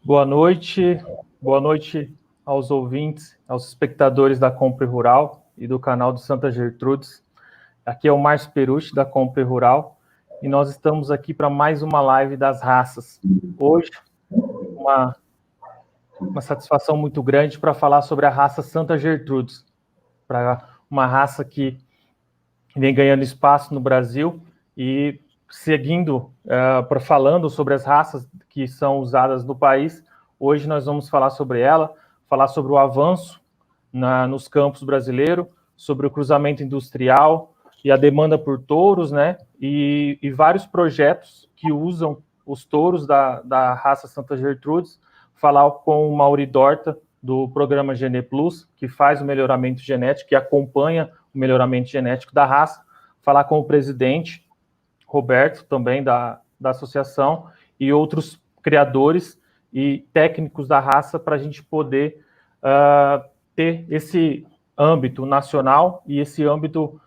Boa noite aos ouvintes, aos espectadores da Compre Rural e do canal do Santa Gertrudes. Aqui é o Márcio Perucci, da Compre Rural, e nós estamos aqui para mais uma live das raças. Hoje, uma satisfação muito grande para falar sobre a raça Santa Gertrudes, para uma raça que vem ganhando espaço no Brasil e seguindo para falando sobre as raças que são usadas no país. Hoje nós vamos falar sobre ela, falar sobre o avanço nos campos brasileiros, sobre o cruzamento industrial e a demanda por touros, né? E vários projetos que usam os touros da raça Santa Gertrudes. Falar com o Mauri Dorta, do programa Gene Plus, que faz o melhoramento genético, que acompanha o melhoramento genético da raça. Falar com o presidente, Roberto, também da associação, e outros criadores e técnicos da raça para a gente poder ter esse âmbito nacional e esse âmbito,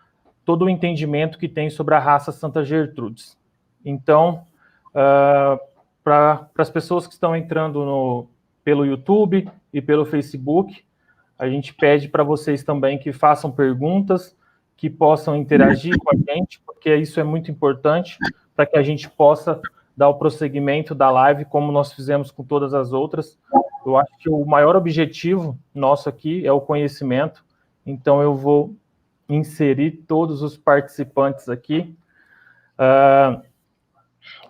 todo o entendimento que tem sobre a raça Santa Gertrudes. Então, para as pessoas que estão entrando pelo YouTube e pelo Facebook, a gente pede para vocês também que façam perguntas, que possam interagir com a gente, porque isso é muito importante para que a gente possa dar o prosseguimento da live, como nós fizemos com todas as outras. Eu acho que o maior objetivo nosso aqui é o conhecimento, então eu vou inserir todos os participantes aqui.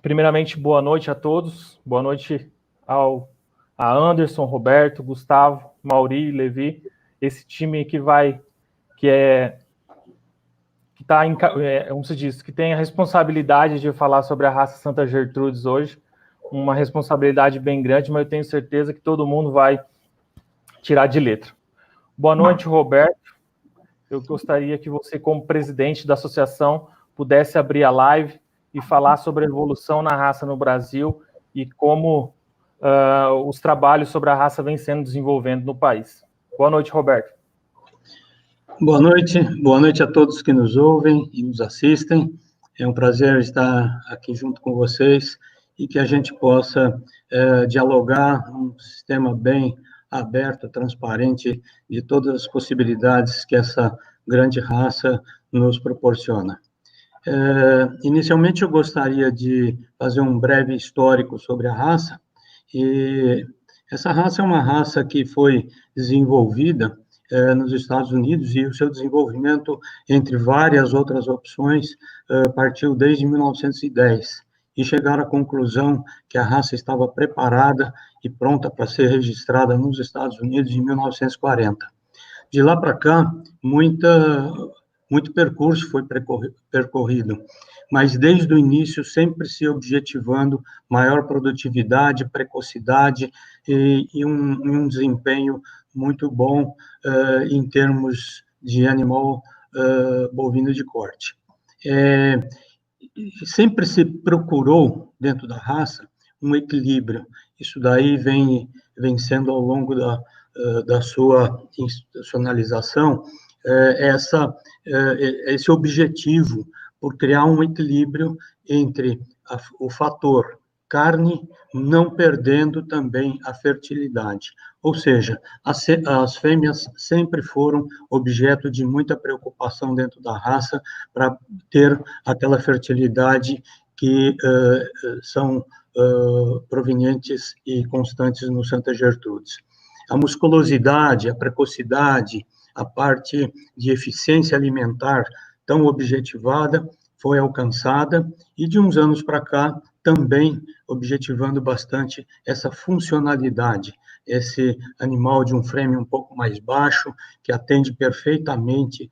Primeiramente, boa noite a todos, boa noite a Anderson, Roberto, Gustavo, Mauri, Levi, esse time que como se diz, que tem a responsabilidade de falar sobre a raça Santa Gertrudes hoje, uma responsabilidade bem grande, mas eu tenho certeza que todo mundo vai tirar de letra. Boa noite, Roberto. Eu gostaria que você, como presidente da associação, pudesse abrir a live e falar sobre a evolução na raça no Brasil e como os trabalhos sobre a raça vêm sendo desenvolvendo no país. Boa noite, Roberto. Boa noite a todos que nos ouvem e nos assistem. É um prazer estar aqui junto com vocês e que a gente possa dialogar num sistema bem aberto, transparente, de todas as possibilidades que essa grande raça nos proporciona. Inicialmente, eu gostaria de fazer um breve histórico sobre a raça. E essa raça é uma raça que foi desenvolvida nos Estados Unidos, e o seu desenvolvimento, entre várias outras opções, partiu desde 1910, e chegaram à conclusão que a raça estava preparada e pronta para ser registrada nos Estados Unidos em 1940. De lá para cá, muito percurso foi percorrido, mas desde o início sempre se objetivando maior produtividade, precocidade e um desempenho muito bom em termos de animal bovino de corte. Sempre se procurou, dentro da raça, um equilíbrio. Isso daí vem sendo, ao longo da sua institucionalização, esse objetivo por criar um equilíbrio entre o fator carne, não perdendo também a fertilidade. Ou seja, as fêmeas sempre foram objeto de muita preocupação dentro da raça para ter aquela fertilidade que são provenientes e constantes no Santa Gertrudes. A musculosidade, a precocidade, a parte de eficiência alimentar tão objetivada foi alcançada, e de uns anos para cá também objetivando bastante essa funcionalidade, esse animal de um frame um pouco mais baixo, que atende perfeitamente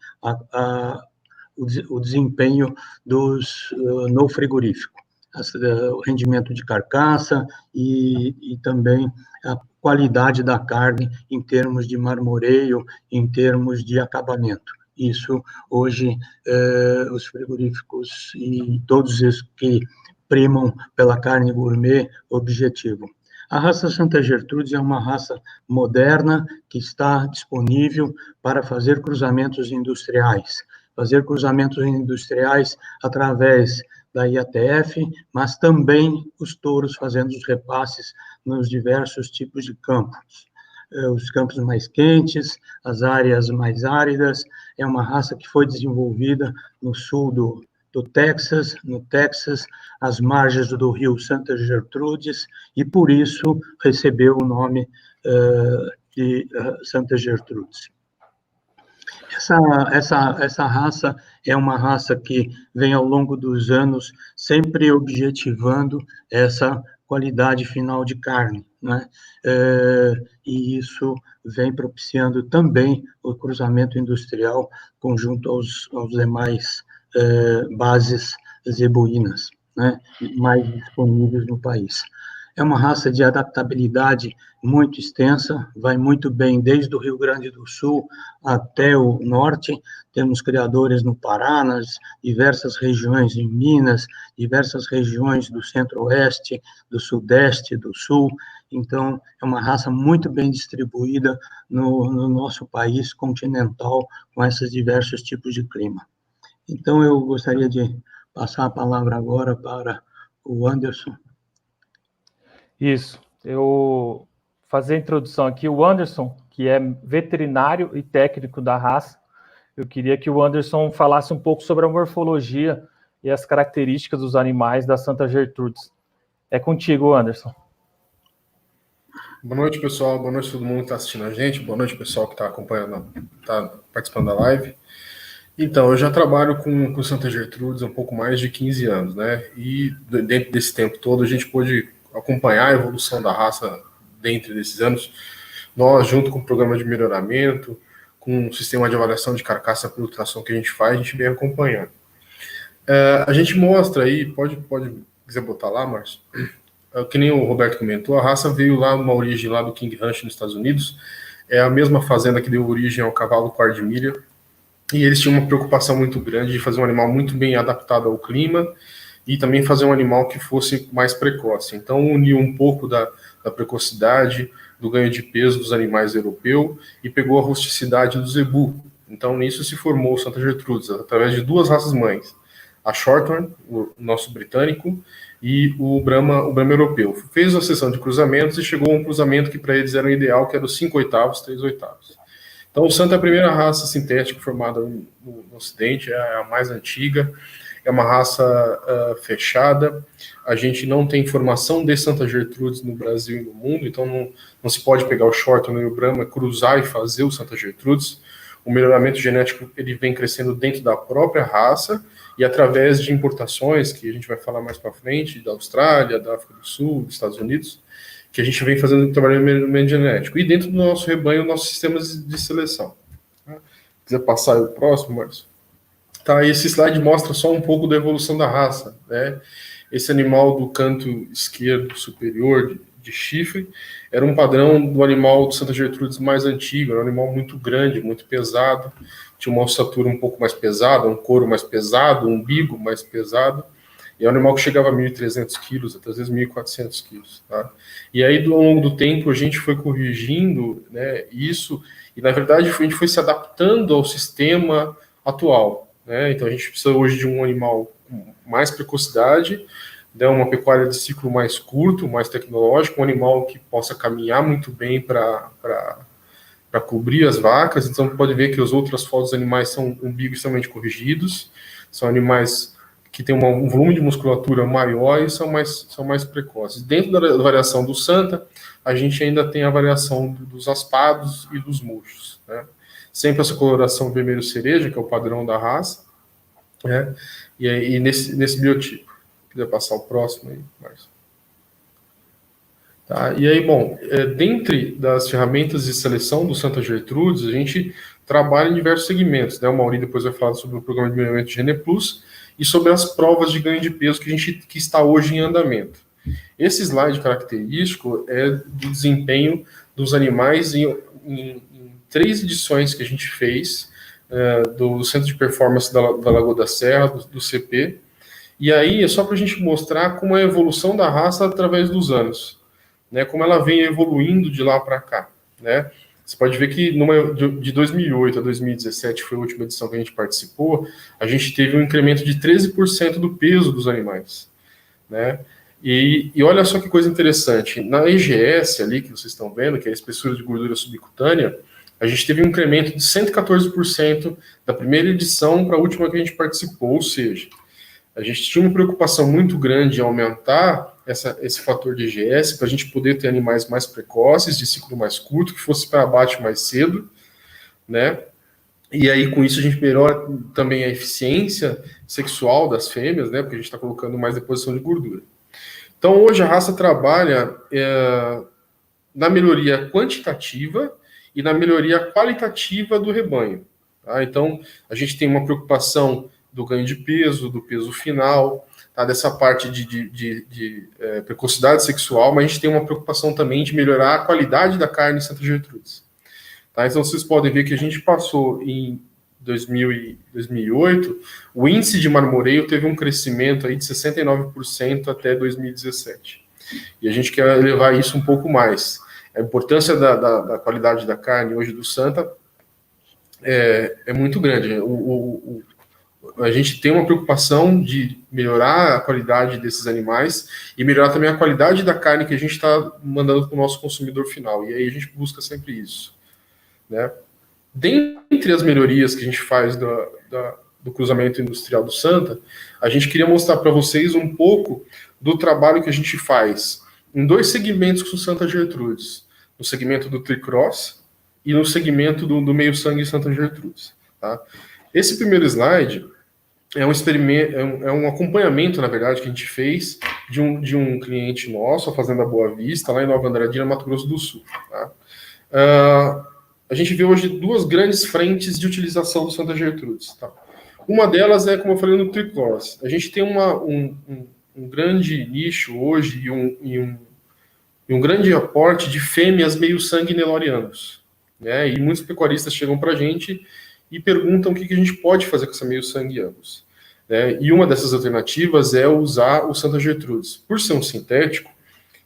o desempenho no frigorífico, o rendimento de carcaça e também a qualidade da carne em termos de marmoreio, em termos de acabamento. Isso, hoje, os frigoríficos e todos os que primam pela carne gourmet objetivo. A raça Santa Gertrudes é uma raça moderna que está disponível para fazer cruzamentos industriais. Fazer cruzamentos industriais através da IATF, mas também os touros fazendo os repasses nos diversos tipos de campos. Os campos mais quentes, as áreas mais áridas, é uma raça que foi desenvolvida no sul do Texas, no Texas, às margens do rio Santa Gertrudes, e por isso recebeu o nome de Santa Gertrudes. Essa raça é uma raça que vem ao longo dos anos sempre objetivando essa qualidade final de carne, né? E isso vem propiciando também o cruzamento industrial conjunto aos demais bases zebuínas, né? Mais disponíveis no país. É uma raça de adaptabilidade muito extensa, vai muito bem desde o Rio Grande do Sul até o norte. Temos criadores no Pará, nas diversas regiões em Minas, diversas regiões do centro-oeste, do sudeste, do sul. Então, é uma raça muito bem distribuída no nosso país continental, com esses diversos tipos de clima. Então, eu gostaria de passar a palavra agora para o Anderson. Isso, eu fazer a introdução aqui. O Anderson, que é veterinário e técnico da raça, eu queria que o Anderson falasse um pouco sobre a morfologia e as características dos animais da Santa Gertrudes. É contigo, Anderson. Boa noite, pessoal. Boa noite a todo mundo que está assistindo a gente. Boa noite, pessoal que está acompanhando, está participando da live. Então, eu já trabalho com Santa Gertrudes há um pouco mais de 15 anos, né? E dentro desse tempo todo, a gente pôde acompanhar a evolução da raça dentro desses anos. Nós, junto com o programa de melhoramento, com o sistema de avaliação de carcaça por ultrassom que a gente faz, a gente vem acompanhando. A gente mostra aí, pode quiser botar lá, Márcio, que nem o Roberto comentou, a raça veio lá numa origem lá do King Ranch nos Estados Unidos, é a mesma fazenda que deu origem ao cavalo quarto de milha, e eles tinham uma preocupação muito grande de fazer um animal muito bem adaptado ao clima e também fazer um animal que fosse mais precoce. Então, uniu um pouco da precocidade, do ganho de peso dos animais europeus e pegou a rusticidade do zebu. Então, nisso se formou o Santa Gertrudes, através de duas raças mães, a Shorthorn, o nosso britânico, e o Brahma europeu. Fez a sessão de cruzamentos e chegou a um cruzamento que para eles era o ideal, que era os 5/8, 3/8. Então, o Santa é a primeira raça sintética formada no Ocidente, é a mais antiga, é uma raça fechada. A gente não tem informação de Santa Gertrudes no Brasil e no mundo, então não se pode pegar o Shorthorn e o Brahma, cruzar e fazer o Santa Gertrudes. O melhoramento genético ele vem crescendo dentro da própria raça e através de importações, que a gente vai falar mais para frente, da Austrália, da África do Sul, dos Estados Unidos, que a gente vem fazendo trabalho de melhoramento genético. E dentro do nosso rebanho, nossos sistemas de seleção. Se quiser passar o próximo, Márcio. Tá, esse slide mostra só um pouco da evolução da raça, né? Esse animal do canto esquerdo superior de chifre era um padrão do animal do Santa Gertrudes mais antigo, era um animal muito grande, muito pesado, tinha uma ossatura um pouco mais pesada, um couro mais pesado, um umbigo mais pesado, e é um animal que chegava a 1.300 quilos, até às vezes 1.400 quilos, tá? E aí, ao longo do tempo, a gente foi corrigindo, né, isso, e na verdade a gente foi se adaptando ao sistema atual, né? Então a gente precisa hoje de um animal com mais precocidade, né, uma pecuária de ciclo mais curto, mais tecnológico, um animal que possa caminhar muito bem para cobrir as vacas. Então pode ver que as outras fotos dos animais são umbigos extremamente corrigidos, são animais que têm um volume de musculatura maior e são mais precoces. Dentro da variação do Santa, a gente ainda tem a variação dos aspados e dos murchos, né? Sempre essa coloração vermelho cereja, que é o padrão da raça, né? E nesse biotipo. Quiser passar o próximo aí, Márcio. Tá? E aí, bom, dentre das ferramentas de seleção do Santa Gertrudes, a gente trabalha em diversos segmentos, né? O Mauri depois vai falar sobre o programa de melhoramento de Gene Plus e sobre as provas de ganho de peso que está hoje em andamento. Esse slide característico é do desempenho dos animais em 3 edições que a gente fez do Centro de Performance da Lagoa da Serra, do CP, e aí é só para a gente mostrar como é a evolução da raça através dos anos, né, como ela vem evoluindo de lá para cá, né. Você pode ver que de 2008 a 2017, foi a última edição que a gente participou, a gente teve um incremento de 13% do peso dos animais, né? E olha só que coisa interessante, na EGS ali, que vocês estão vendo, que é a espessura de gordura subcutânea, a gente teve um incremento de 114% da primeira edição para a última que a gente participou, ou seja, a gente tinha uma preocupação muito grande em aumentar esse fator de EGS para a gente poder ter animais mais precoces, de ciclo mais curto, que fosse para abate mais cedo, né? E aí, com isso, a gente melhora também a eficiência sexual das fêmeas, né? Porque a gente está colocando mais deposição de gordura. Então, hoje a raça trabalha na melhoria quantitativa e na melhoria qualitativa do rebanho. Tá? Então, a gente tem uma preocupação do ganho de peso, do peso final, tá? Dessa parte de precocidade sexual, mas a gente tem uma preocupação também de melhorar a qualidade da carne em Santa Gertrudes. Tá? Então, vocês podem ver que a gente passou em 2008, o índice de marmoreio teve um crescimento aí de 69% até 2017. E a gente quer elevar isso um pouco mais. A importância da qualidade da carne hoje do Santa é muito grande. A gente tem uma preocupação de melhorar a qualidade desses animais e melhorar também a qualidade da carne que a gente está mandando para o nosso consumidor final. E aí a gente busca sempre isso, né? Dentre as melhorias que a gente faz do cruzamento industrial do Santa, a gente queria mostrar para vocês um pouco do trabalho que a gente faz em dois segmentos com o Santa Gertrudes, no segmento do Tricross e no segmento do meio-sangue Santa Gertrudes. Tá? Esse primeiro slide é um experimento, é um acompanhamento, na verdade, que a gente fez de um cliente nosso, a Fazenda Boa Vista, lá em Nova Andradina, Mato Grosso do Sul. Tá? A gente vê hoje duas grandes frentes de utilização do Santa Gertrudes. Tá? Uma delas é, como eu falei, no Tricross. A gente tem um grande nicho hoje e um grande aporte de fêmeas meio-sangue nelorianos. Né? E muitos pecuaristas chegam para a gente e perguntam o que a gente pode fazer com essa meio-sangue Angus. Né? E uma dessas alternativas é usar o Santa Gertrudes. Por ser um sintético,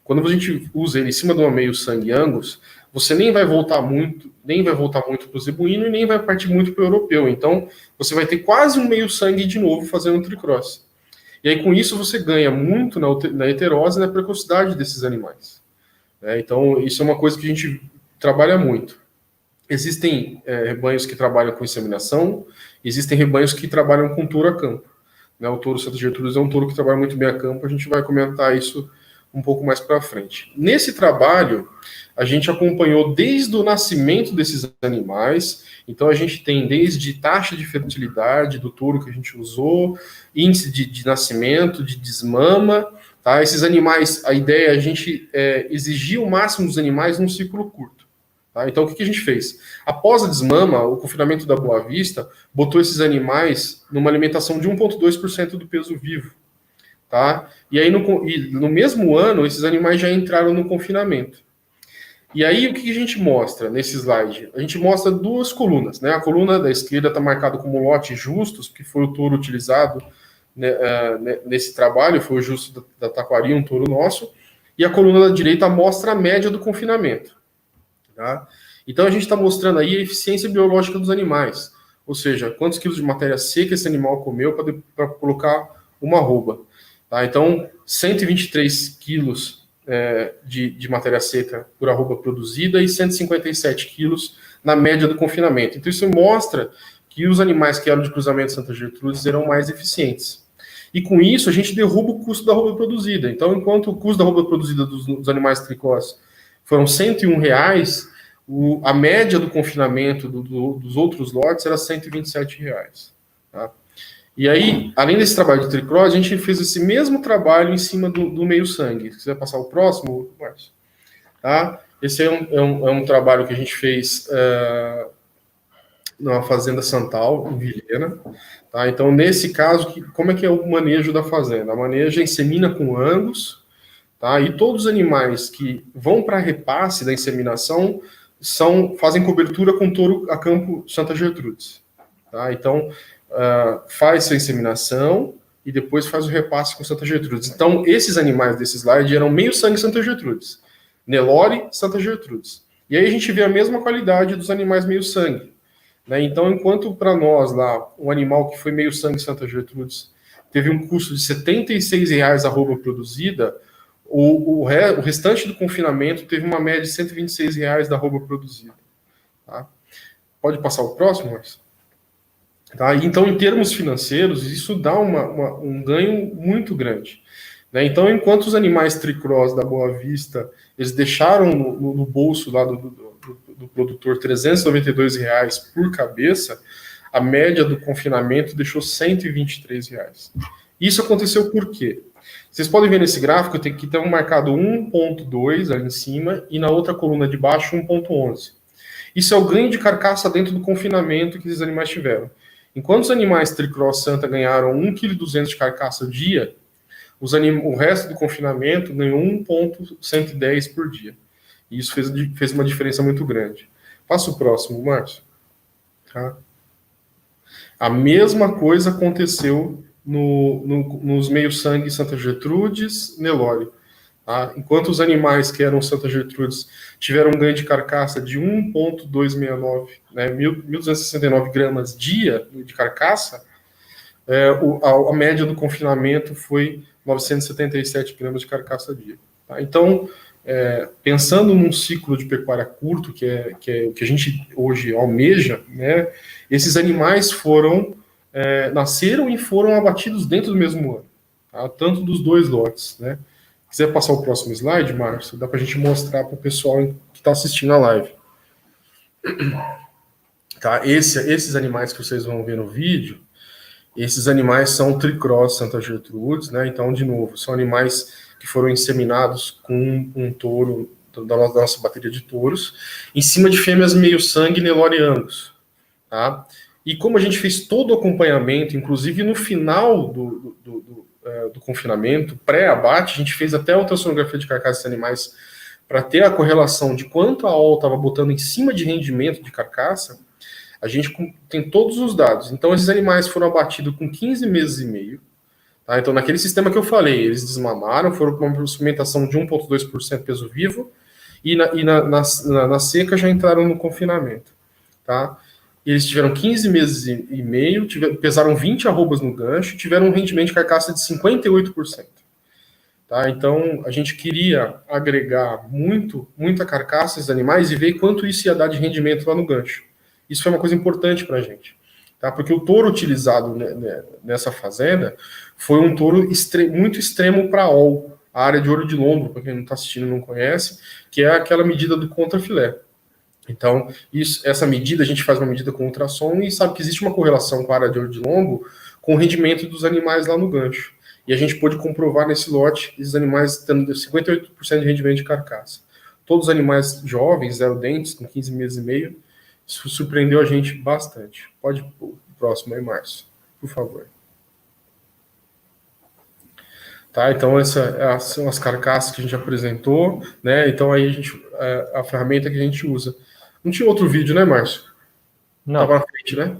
quando a gente usa ele em cima de uma meio-sangue Angus, você nem vai voltar muito para o zebuíno e nem vai partir muito para o europeu. Então, você vai ter quase um meio-sangue de novo fazendo um tricross. E aí, com isso, você ganha muito na heterose e na precocidade desses animais. Então, isso é uma coisa que a gente trabalha muito. Existem rebanhos que trabalham com inseminação, existem rebanhos que trabalham com touro a campo. O touro Santa Gertrudes é um touro que trabalha muito bem a campo, a gente vai comentar isso um pouco mais para frente. Nesse trabalho, a gente acompanhou desde o nascimento desses animais, então a gente tem desde taxa de fertilidade do touro que a gente usou, índice de nascimento, de desmama, tá? Esses animais, a ideia é a gente exigir o máximo dos animais num ciclo curto. Tá? Então, o que a gente fez? Após a desmama, o confinamento da Boa Vista botou esses animais numa alimentação de 1,2% do peso vivo. Tá? E aí, no mesmo ano, esses animais já entraram no confinamento. E aí, o que a gente mostra nesse slide? A gente mostra duas colunas. Né? A coluna da esquerda está marcada como lote justos, que foi o touro utilizado nesse trabalho, foi o justo da Taquari, um touro nosso. E a coluna da direita mostra a média do confinamento. Tá? Então, a gente está mostrando aí a eficiência biológica dos animais. Ou seja, quantos quilos de matéria seca esse animal comeu para colocar uma arroba. Tá? Então, 123 quilos de matéria seca por arroba produzida e 157 quilos na média do confinamento. Então, isso mostra que os animais que eram de cruzamento Santa Gertrudes eram mais eficientes. E com isso, a gente derruba o custo da arroba produzida. Então, enquanto o custo da arroba produzida dos animais tricós foram R$101, a média do confinamento dos outros lotes era R$127. Tá? E aí, além desse trabalho de tricross, a gente fez esse mesmo trabalho em cima do meio-sangue. Se quiser passar o próximo, Márcio. Tá? Esse é um trabalho que a gente fez na Fazenda Santal, em Vilhena. Tá? Então, nesse caso, como é que é o manejo da fazenda? A maneja insemina com Angus, tá? E todos os animais que vão para repasse da inseminação fazem cobertura com touro a campo Santa Gertrudes. Tá? Então, faz a inseminação e depois faz o repasse com Santa Gertrudes. Então, esses animais desse slide eram meio sangue Santa Gertrudes. Nelore, Santa Gertrudes. E aí a gente vê a mesma qualidade dos animais meio-sangue. Né? Então, enquanto para nós lá, o animal que foi meio-sangue Santa Gertrudes teve um custo de R$ 76,00 a arroba produzida, o restante do confinamento teve uma média de R$ 126,00 da arroba produzida. Tá? Pode passar o próximo, Marcos? Tá? Então, em termos financeiros, isso dá um ganho muito grande. Né? Então, enquanto os animais tricross da Boa Vista, eles deixaram no bolso lá do produtor R$ 392,00 por cabeça, a média do confinamento deixou R$ 123,00. Isso aconteceu por quê? Vocês podem ver nesse gráfico que tem marcado 1,2 ali em cima e na outra coluna de baixo 1,11. Isso é o ganho de carcaça dentro do confinamento que esses animais tiveram. Enquanto os animais tricross Santa ganharam 1,2 kg de carcaça ao dia, o resto do confinamento ganhou 1,110 por dia. E isso fez uma diferença muito grande. Passa o próximo, Márcio. Tá? A mesma coisa aconteceu nos meio-sangue Santa Gertrudes, Nelore. Tá? Enquanto os animais que eram Santa Gertrudes tiveram um ganho de carcaça de 1,269, né, 1.269 gramas dia de carcaça, a média do confinamento foi 977 gramas de carcaça dia. Tá? Então, pensando num ciclo de pecuária curto, que é o que a gente hoje almeja, né, esses animais nasceram e foram abatidos dentro do mesmo ano, tá? Tanto dos dois lotes. Né? Se quiser passar o próximo slide, Márcio, dá para a gente mostrar para o pessoal que está assistindo a live. Tá? Esses animais que vocês vão ver no vídeo, esses animais são tricross Santa Gertrudes, né? Então, de novo, são animais que foram inseminados com um touro da nossa bateria de touros, em cima de fêmeas meio-sangue Nelore Angus. Tá? E como a gente fez todo o acompanhamento, inclusive no final do confinamento, pré-abate, a gente fez até a ultrassonografia de carcaça desses animais para ter a correlação de quanto a OL estava botando em cima de rendimento de carcaça. A gente tem todos os dados. Então, esses animais foram abatidos com 15 meses e meio. Tá? Então, naquele sistema que eu falei, eles desmamaram, foram com uma suplementação de 1,2% peso vivo, e na seca já entraram no confinamento. Tá? Eles tiveram 15 meses e meio, pesaram 20 arrobas no gancho, tiveram um rendimento de carcaça de 58%. Tá? Então, a gente queria agregar muita carcaça desses animais e ver quanto isso ia dar de rendimento lá no gancho. Isso foi uma coisa importante para a gente, tá? Porque o touro utilizado nessa fazenda foi um touro muito extremo para OL, a área de olho de lombo, para quem não está assistindo e não conhece, que é aquela medida do contrafilé. Então, essa medida, a gente faz uma medida com ultrassom e sabe que existe uma correlação com a área de olho de lombo com o rendimento dos animais lá no gancho. E a gente pôde comprovar nesse lote, esses animais tendo 58% de rendimento de carcaça. Todos os animais jovens, 0 dentes, com 15 meses e meio, isso surpreendeu a gente bastante. Pode ir pro próximo aí, Márcio, por favor. Tá, então essas são as carcaças que a gente apresentou, né? Então aí a ferramenta que a gente usa. Não tinha outro vídeo, né, Márcio? Não. Tava na frente, né?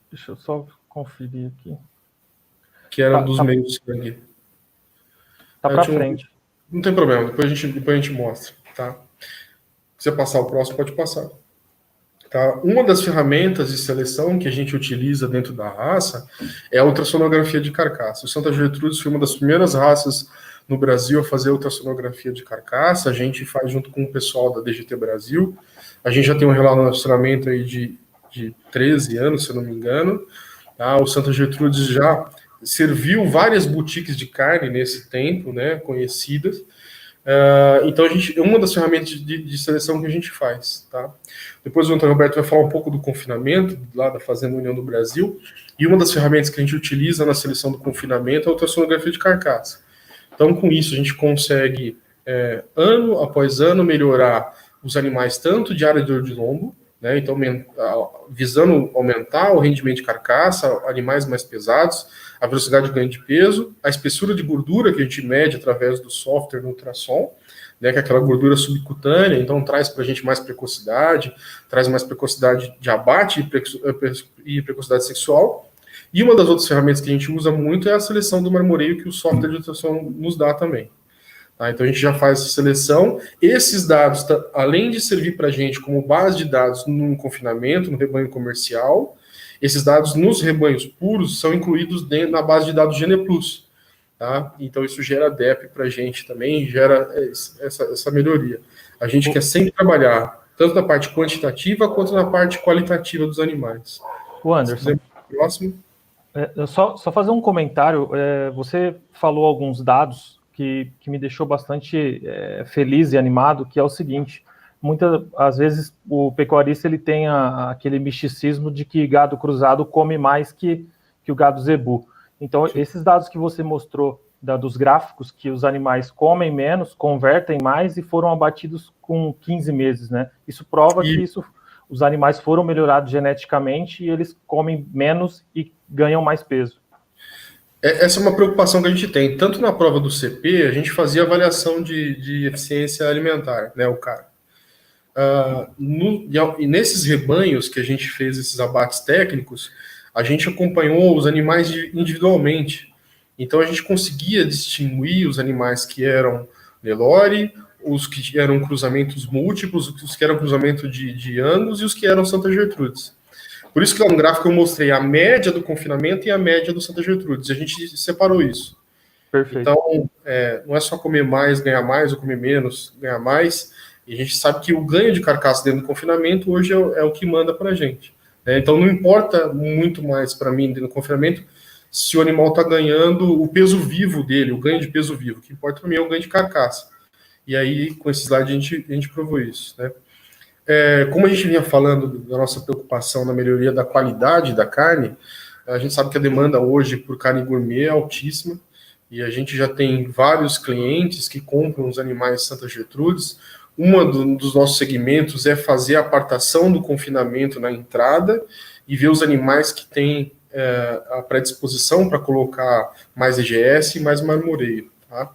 Deixa eu só conferir aqui. Que era dos meios sangue. Tá para frente. Não tem problema, depois a gente mostra, tá? Se você passar o próximo, pode passar. Tá? Uma das ferramentas de seleção que a gente utiliza dentro da raça é a ultrassonografia de carcaça. O Santa Gertrudes foi uma das primeiras raças no Brasil a fazer ultrassonografia de carcaça. A gente faz junto com o pessoal da DGT Brasil. A gente já tem um relacionamento aí de 13 anos, se eu não me engano. Tá? O Santa Gertrudes já serviu várias boutiques de carne nesse tempo, né, conhecidas. Então, uma das ferramentas de seleção que a gente faz. Tá? Depois o Antônio Roberto vai falar um pouco do confinamento, lá da Fazenda União do Brasil, e uma das ferramentas que a gente utiliza na seleção do confinamento é a ultrassonografia de carcaça. Então, com isso, a gente consegue, ano após ano, melhorar os animais tanto de área de olho de lombo, né, então visando aumentar o rendimento de carcaça, animais mais pesados, a velocidade de ganho de peso, a espessura de gordura que a gente mede através do software no ultrassom, né, que é aquela gordura subcutânea, então traz para a gente mais precocidade, traz mais precocidade de abate e precocidade sexual. E uma das outras ferramentas que a gente usa muito é a seleção do marmoreio que o software de ultrassom nos dá também. Tá? Então a gente já faz essa seleção. Esses dados, além de servir para a gente como base de dados no confinamento, no rebanho comercial, esses dados nos rebanhos puros são incluídos na base de dados GenePlus. Tá? Então isso gera DEP para a gente também, gera essa melhoria. A gente quer sempre trabalhar tanto na parte quantitativa quanto na parte qualitativa dos animais. O Anderson, próximo. Só fazer um comentário. Você falou alguns dados que me deixou bastante feliz e animado, que é o seguinte: às vezes o pecuarista ele tem aquele misticismo de que gado cruzado come mais que o gado zebu. Então, esses dados que você mostrou dos gráficos, que os animais comem menos, convertem mais e foram abatidos com 15 meses, né? Isso prova que os animais foram melhorados geneticamente e eles comem menos e ganham mais peso. Essa é uma preocupação que a gente tem. Tanto na prova do CP, a gente fazia avaliação de eficiência alimentar, né, o cara. E nesses rebanhos que a gente fez esses abates técnicos, a gente acompanhou os animais individualmente. Então a gente conseguia distinguir os animais que eram Nelore, os que eram cruzamentos múltiplos, os que eram cruzamento de Angus e os que eram Santa Gertrudes. Por isso que lá no gráfico eu mostrei a média do confinamento e a média do Santa Gertrudes. A gente separou isso. Perfeito. Então, não é só comer mais, ganhar mais, ou comer menos, ganhar mais. E a gente sabe que o ganho de carcaça dentro do confinamento hoje é o que manda para a gente. Então, não importa muito mais para mim dentro do confinamento se o animal está ganhando o peso vivo dele, o ganho de peso vivo. O que importa para mim é o ganho de carcaça. E aí, com esse slide, a gente provou isso, né? Como a gente vinha falando da nossa preocupação na melhoria da qualidade da carne, a gente sabe que a demanda hoje por carne gourmet é altíssima, e a gente já tem vários clientes que compram os animais Santa Gertrudes. Dos nossos segmentos é fazer a apartação do confinamento na entrada e ver os animais que têm a predisposição para colocar mais EGS e mais marmoreio. Tá?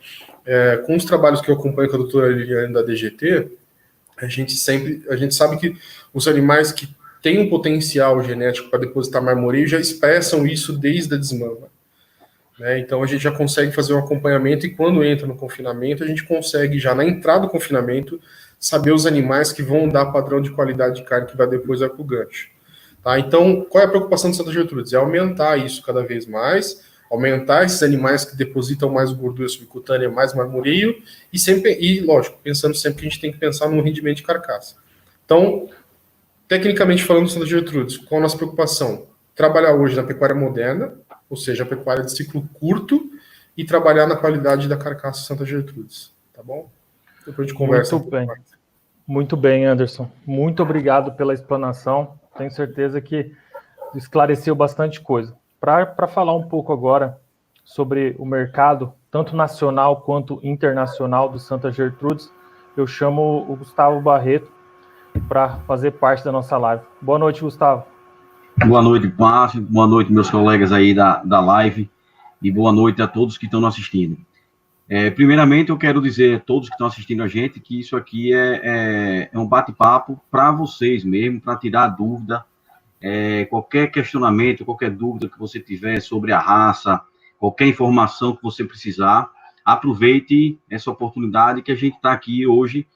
Com os trabalhos que eu acompanho com a doutora Liliane da DGT, a gente sabe que os animais que têm um potencial genético para depositar marmoreio já expressam isso desde a desmama. Né? Então a gente já consegue fazer um acompanhamento e quando entra no confinamento, a gente consegue já na entrada do confinamento saber os animais que vão dar padrão de qualidade de carne que vai depois para o gancho. Tá? Então, qual é a preocupação do Santa Gertrudes? É aumentar isso cada vez mais, aumentar esses animais que depositam mais gordura subcutânea, mais marmoreio, e lógico, pensando sempre que a gente tem que pensar no rendimento de carcaça. Então, tecnicamente falando, Santa Gertrudes, qual a nossa preocupação? Trabalhar hoje na pecuária moderna, ou seja, a pecuária de ciclo curto, e trabalhar na qualidade da carcaça Santa Gertrudes, tá bom? Depois a gente conversa. Muito bem. Muito bem, Anderson. Muito obrigado pela explanação. Tenho certeza que esclareceu bastante coisa. Para falar um pouco agora sobre o mercado, tanto nacional quanto internacional do Santa Gertrudes, eu chamo o Gustavo Barreto para fazer parte da nossa live. Boa noite, Gustavo. Boa noite, Márcio. Boa noite, meus colegas aí da live. E boa noite a todos que estão nos assistindo. Primeiramente, eu quero dizer a todos que estão assistindo a gente que isso aqui é um bate-papo para vocês mesmo, para tirar dúvida. Qualquer questionamento, qualquer dúvida que você tiver sobre a raça, qualquer informação que você precisar, aproveite essa oportunidade que a gente está aqui hoje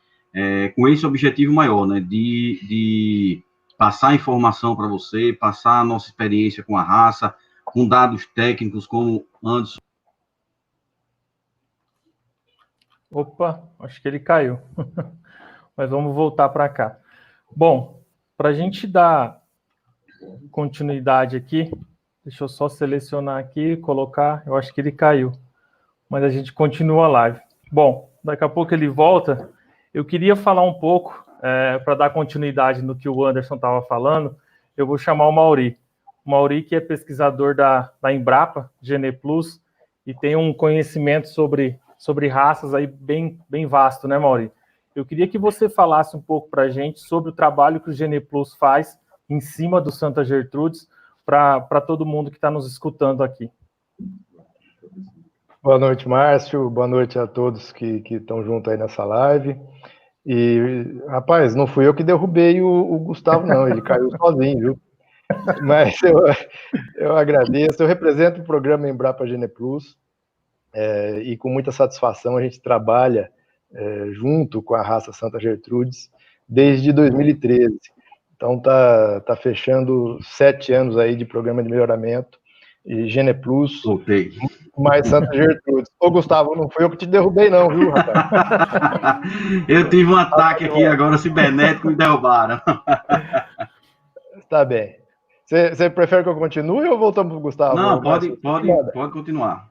com esse objetivo maior, né, de passar informação para você, passar a nossa experiência com a raça, com dados técnicos, como Anderson. Opa, acho que ele caiu. Mas vamos voltar para cá. Bom, para a gente dar continuidade aqui, deixa eu só selecionar aqui, colocar, eu acho que ele caiu, mas a gente continua a live. Bom, daqui a pouco ele volta. Eu queria falar um pouco, para dar continuidade no que o Anderson estava falando, eu vou chamar o Mauri. O Mauri, que é pesquisador da Embrapa, GenePlus, e tem um conhecimento sobre raças aí bem vasto, né, Mauri? Eu queria que você falasse um pouco para a gente sobre o trabalho que o GenePlus faz em cima do Santa Gertrudes, para todo mundo que está nos escutando aqui. Boa noite, Márcio. Boa noite a todos que estão junto aí nessa live. E, rapaz, não fui eu que derrubei o Gustavo, não. Ele caiu sozinho, viu? Mas eu agradeço. Eu represento o programa Embrapa GenePlus. e com muita satisfação a gente trabalha junto com a raça Santa Gertrudes desde 2013. Então tá fechando 7 anos aí de programa de melhoramento e Geneplus, mais Santa Gertrudes. Ô, Gustavo, não foi eu que te derrubei não, viu, rapaz? Eu tive um ataque aqui agora, cibernético, me derrubaram. Tá bem. Você prefere que eu continue ou voltamos pro Gustavo? Não, pode continuar.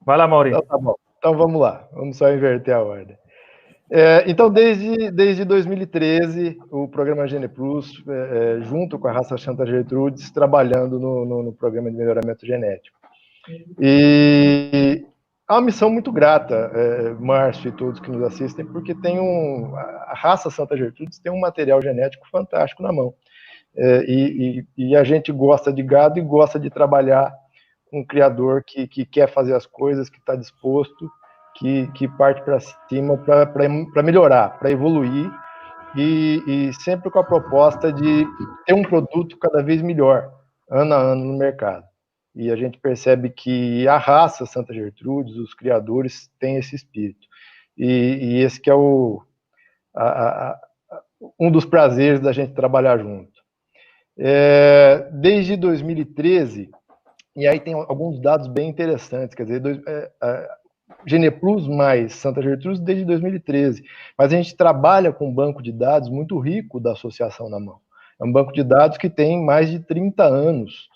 Vai lá, Maurinho. Então, tá bom. Então vamos lá, vamos só inverter a ordem. Então, desde 2013, o programa Geneplus, junto com a raça Santa Gertrudes, trabalhando no programa de melhoramento genético. E é uma missão muito grata, Márcio e todos que nos assistem, porque a raça Santa Gertrudes tem um material genético fantástico na mão. E a gente gosta de gado e gosta de trabalhar com um criador que quer fazer as coisas, que está disposto, que parte para cima para melhorar, para evoluir, e sempre com a proposta de ter um produto cada vez melhor, ano a ano no mercado. E a gente percebe que a raça Santa Gertrudes, os criadores, têm esse espírito. E esse que é um dos prazeres da gente trabalhar junto. Desde 2013, e aí tem alguns dados bem interessantes, quer dizer, Geneplus mais Santa Gertrudes desde 2013, mas a gente trabalha com um banco de dados muito rico da associação na mão. É um banco de dados que tem mais de 30 anos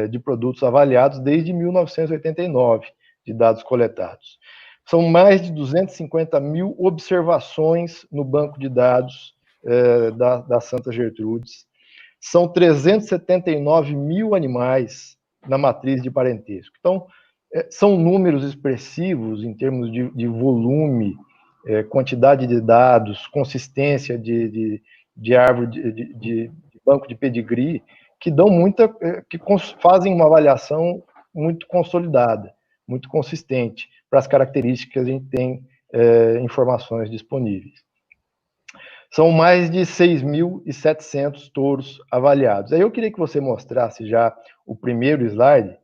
de produtos avaliados desde 1989, de dados coletados. São mais de 250 mil observações no banco de dados da Santa Gertrudes. São 379 mil animais na matriz de parentesco. Então, são números expressivos em termos de volume, quantidade de dados, consistência de árvore, de banco de pedigree, que dão que fazem uma avaliação muito consolidada, muito consistente para as características que a gente tem informações disponíveis. São mais de 6.700 touros avaliados. Aí eu queria que você mostrasse já o primeiro slide,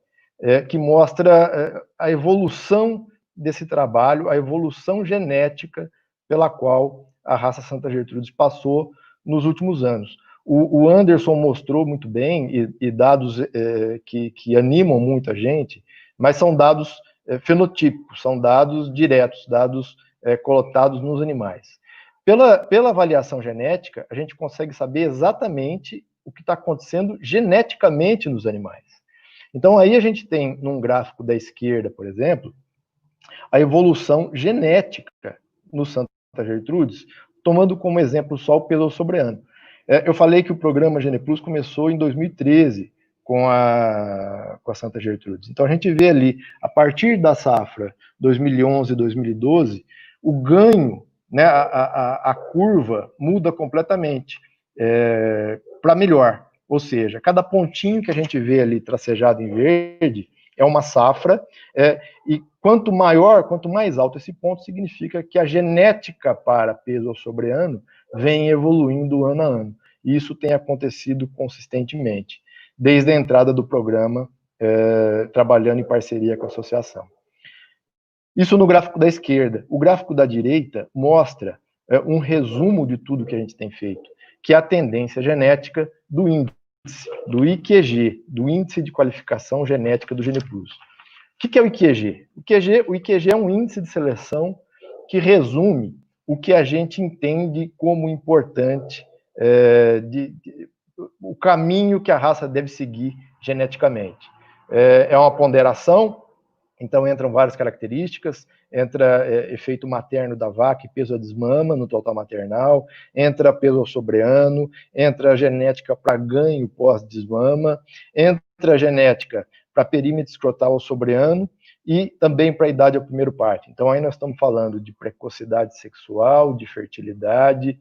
que mostra a evolução desse trabalho, a evolução genética pela qual a raça Santa Gertrudes passou nos últimos anos. O Anderson mostrou muito bem, e dados que animam muito a gente, mas são dados fenotípicos, são dados diretos, dados coletados nos animais. Pela avaliação genética, a gente consegue saber exatamente o que está acontecendo geneticamente nos animais. Então, aí a gente tem, num gráfico da esquerda, por exemplo, a evolução genética no Santa Gertrudes, tomando como exemplo só o peso sobreano. Eu falei que o programa Geneplus começou em 2013 com a Santa Gertrudes. Então, a gente vê ali, a partir da safra 2011 e 2012, o ganho, né, a curva muda completamente para melhor. Ou seja, cada pontinho que a gente vê ali tracejado em verde é uma safra, e quanto mais alto esse ponto, significa que a genética para peso sobreano vem evoluindo ano a ano. E isso tem acontecido consistentemente, desde a entrada do programa, trabalhando em parceria com a associação. Isso no gráfico da esquerda. O gráfico da direita mostra um resumo de tudo que a gente tem feito, que é a tendência genética do índice, do IQG, do Índice de Qualificação Genética do Geneplus. O que é o IQG? O IQG é um índice de seleção que resume o que a gente entende como importante, o caminho que a raça deve seguir geneticamente. É uma ponderação, então entram várias características, entra efeito materno da vaca e peso a desmama no total maternal, entra peso sobreano, entra genética para ganho pós-desmama, entra genética para perímetro escrotal ao sobreano e também para a idade ao primeiro parto. Então aí nós estamos falando de precocidade sexual, de fertilidade,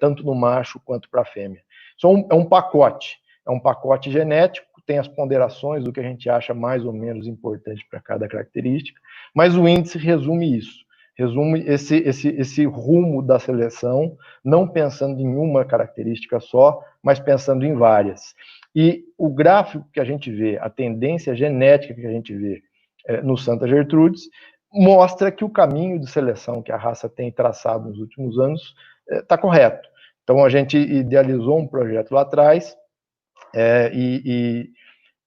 tanto no macho quanto para a fêmea. Isso é um pacote genético, tem as ponderações do que a gente acha mais ou menos importante para cada característica, mas o índice resume isso, resume esse rumo da seleção, não pensando em uma característica só, mas pensando em várias. E o gráfico que a gente vê, a tendência genética que a gente vê no Santa Gertrudes, mostra que o caminho de seleção que a raça tem traçado nos últimos anos está correto. Então, a gente idealizou um projeto lá atrás e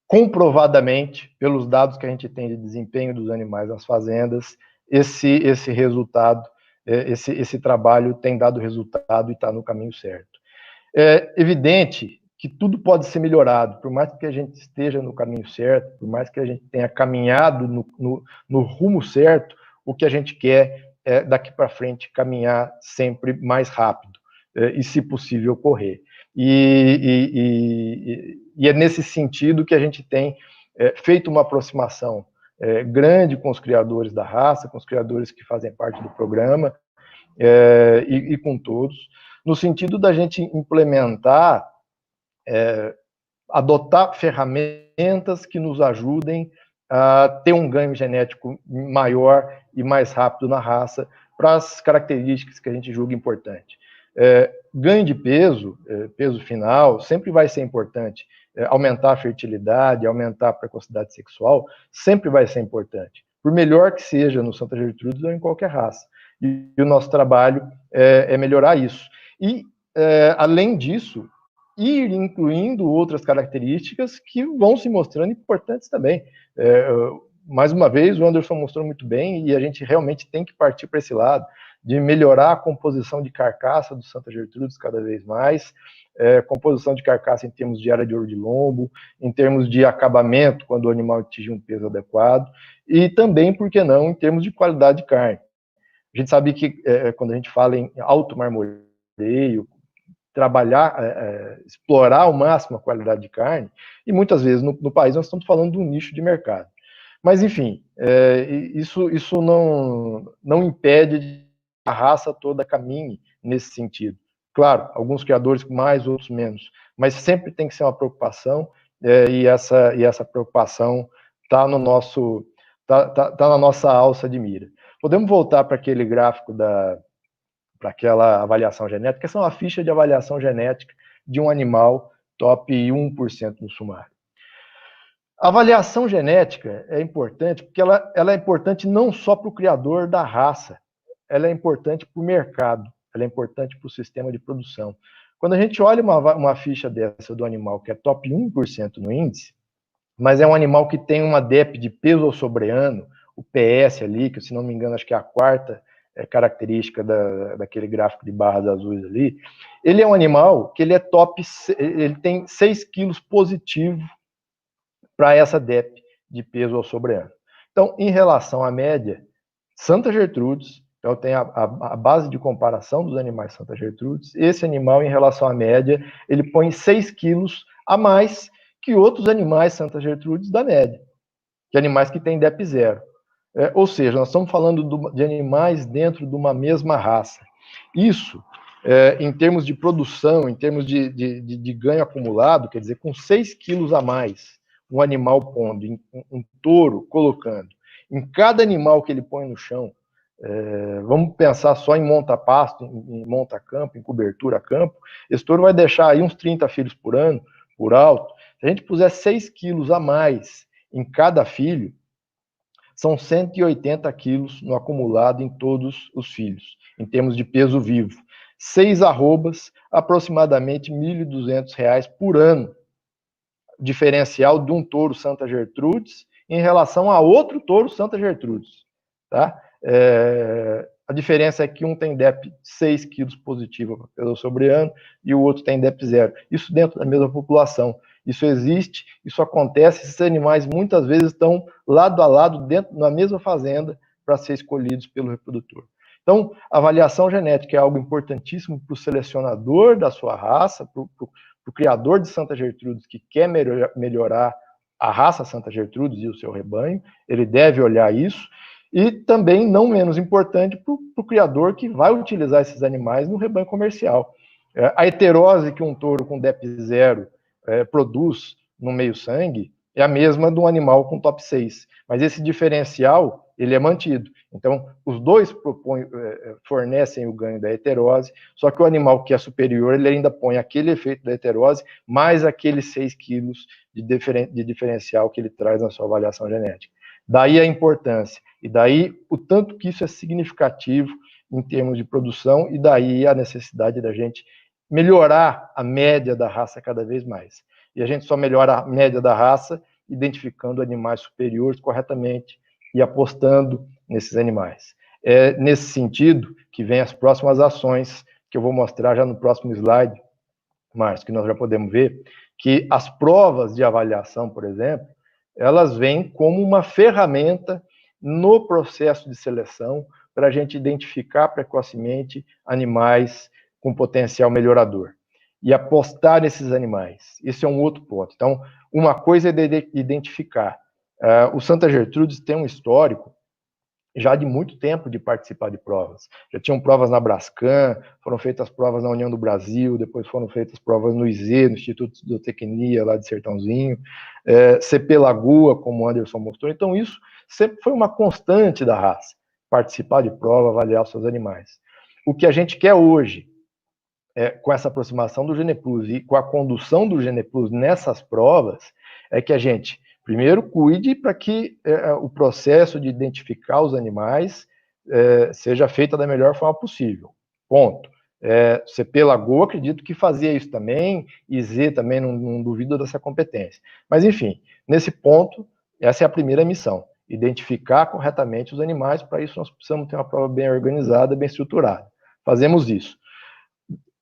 comprovadamente, pelos dados que a gente tem de desempenho dos animais nas fazendas, esse resultado, esse trabalho tem dado resultado e está no caminho certo. É evidente que tudo pode ser melhorado, por mais que a gente esteja no caminho certo, por mais que a gente tenha caminhado no rumo certo, o que a gente quer é, daqui para frente, caminhar sempre mais rápido, e, se possível, correr. E é nesse sentido que a gente tem feito uma aproximação grande com os criadores da raça, com os criadores que fazem parte do programa, e com todos, no sentido da gente implementar, adotar ferramentas que nos ajudem a ter um ganho genético maior e mais rápido na raça, para as características que a gente julga importante. Ganho de peso, peso final, sempre vai ser importante. Aumentar a fertilidade, aumentar a precocidade sexual, sempre vai ser importante. Por melhor que seja no Santa Gertrudes ou em qualquer raça. E o nosso trabalho é melhorar isso. E, além disso, ir incluindo outras características que vão se mostrando importantes também. Mais uma vez, o Anderson mostrou muito bem, e a gente realmente tem que partir para esse lado, de melhorar a composição de carcaça do Santa Gertrudes cada vez mais, composição de carcaça em termos de área de ouro de lombo, em termos de acabamento, quando o animal atinge um peso adequado, e também, por que não, em termos de qualidade de carne. A gente sabe que, quando a gente fala em alto marmoreio, trabalhar, explorar ao máximo a qualidade de carne, e muitas vezes no país nós estamos falando de um nicho de mercado. Mas, enfim, isso não impede que a raça toda caminhe nesse sentido. Claro, alguns criadores mais, outros menos, mas sempre tem que ser uma preocupação, e essa preocupação está na nossa alça de mira. Podemos voltar para aquele gráfico para aquela avaliação genética, essa é uma ficha de avaliação genética de um animal top 1% no sumário. A avaliação genética é importante porque ela é importante não só para o criador da raça, ela é importante para o mercado, ela é importante para o sistema de produção. Quando a gente olha uma ficha dessa do animal que é top 1% no índice, mas é um animal que tem uma DEP de peso ao sobreano, o PS ali, que se não me engano acho que é a quarta característica daquele gráfico de barras azuis ali, ele é um animal que ele é top, ele tem 6 quilos positivo para essa DEP de peso ao sobreano. Então, em relação à média, Santa Gertrudes, então tem a base de comparação dos animais Santa Gertrudes, esse animal, em relação à média, ele põe 6 quilos a mais que outros animais Santa Gertrudes da média, que animais que têm DEP zero. Ou seja, nós estamos falando de animais dentro de uma mesma raça. Isso, em termos de produção, em termos de ganho acumulado, quer dizer, com 6 quilos a mais, um animal pondo, um touro colocando, em cada animal que ele põe no chão, vamos pensar só em monta-pasto, em monta-campo, em cobertura-campo, esse touro vai deixar aí uns 30 filhos por ano, por alto. Se a gente puser 6 quilos a mais em cada filho, são 180 quilos no acumulado em todos os filhos, em termos de peso vivo. 6 arrobas, aproximadamente R$ 1.200 por ano, diferencial de um touro Santa Gertrudes em relação a outro touro Santa Gertrudes. Tá? A diferença é que um tem DEP 6 quilos positivo pelo sobre ano e o outro tem DEP zero. Isso dentro da mesma população. Isso existe, isso acontece, esses animais muitas vezes estão lado a lado, dentro da mesma fazenda, para ser escolhidos pelo reprodutor. Então, a avaliação genética é algo importantíssimo para o selecionador da sua raça, para o criador de Santa Gertrudes que quer melhorar a raça Santa Gertrudes e o seu rebanho, ele deve olhar isso, e também, não menos importante, para o criador que vai utilizar esses animais no rebanho comercial. A heterose que um touro com DEP zero produz no meio-sangue é a mesma de um animal com top 6, mas esse diferencial ele é mantido. Então, os dois fornecem o ganho da heterose, só que o animal que é superior, ele ainda põe aquele efeito da heterose, mais aqueles 6 quilos de diferencial que ele traz na sua avaliação genética. Daí a importância, e daí o tanto que isso é significativo em termos de produção, e daí a necessidade da gente melhorar a média da raça cada vez mais. E a gente só melhora a média da raça identificando animais superiores corretamente e apostando nesses animais. É nesse sentido que vem as próximas ações, que eu vou mostrar já no próximo slide, Márcio, que nós já podemos ver, que as provas de avaliação, por exemplo, elas vêm como uma ferramenta no processo de seleção para a gente identificar precocemente animais com potencial melhorador e apostar nesses animais. Esse é um outro ponto. Então, uma coisa é identificar. O Santa Gertrudes tem um histórico já de muito tempo de participar de provas. Já tinham provas na Brascan, foram feitas provas na União do Brasil, depois foram feitas provas no IZ, no Instituto de Zootecnia, lá de Sertãozinho, CP Lagoa, como o Anderson mostrou. Então, isso sempre foi uma constante da raça, participar de prova, avaliar os seus animais. O que a gente quer hoje, com essa aproximação do Geneplus e com a condução do Geneplus nessas provas, é que a gente primeiro, cuide para que o processo de identificar os animais seja feito da melhor forma possível. Ponto. CP Lagoa, acredito que fazia isso também, IZ também, não duvido dessa competência. Mas, enfim, nesse ponto, essa é a primeira missão, identificar corretamente os animais, para isso nós precisamos ter uma prova bem organizada, bem estruturada. Fazemos isso.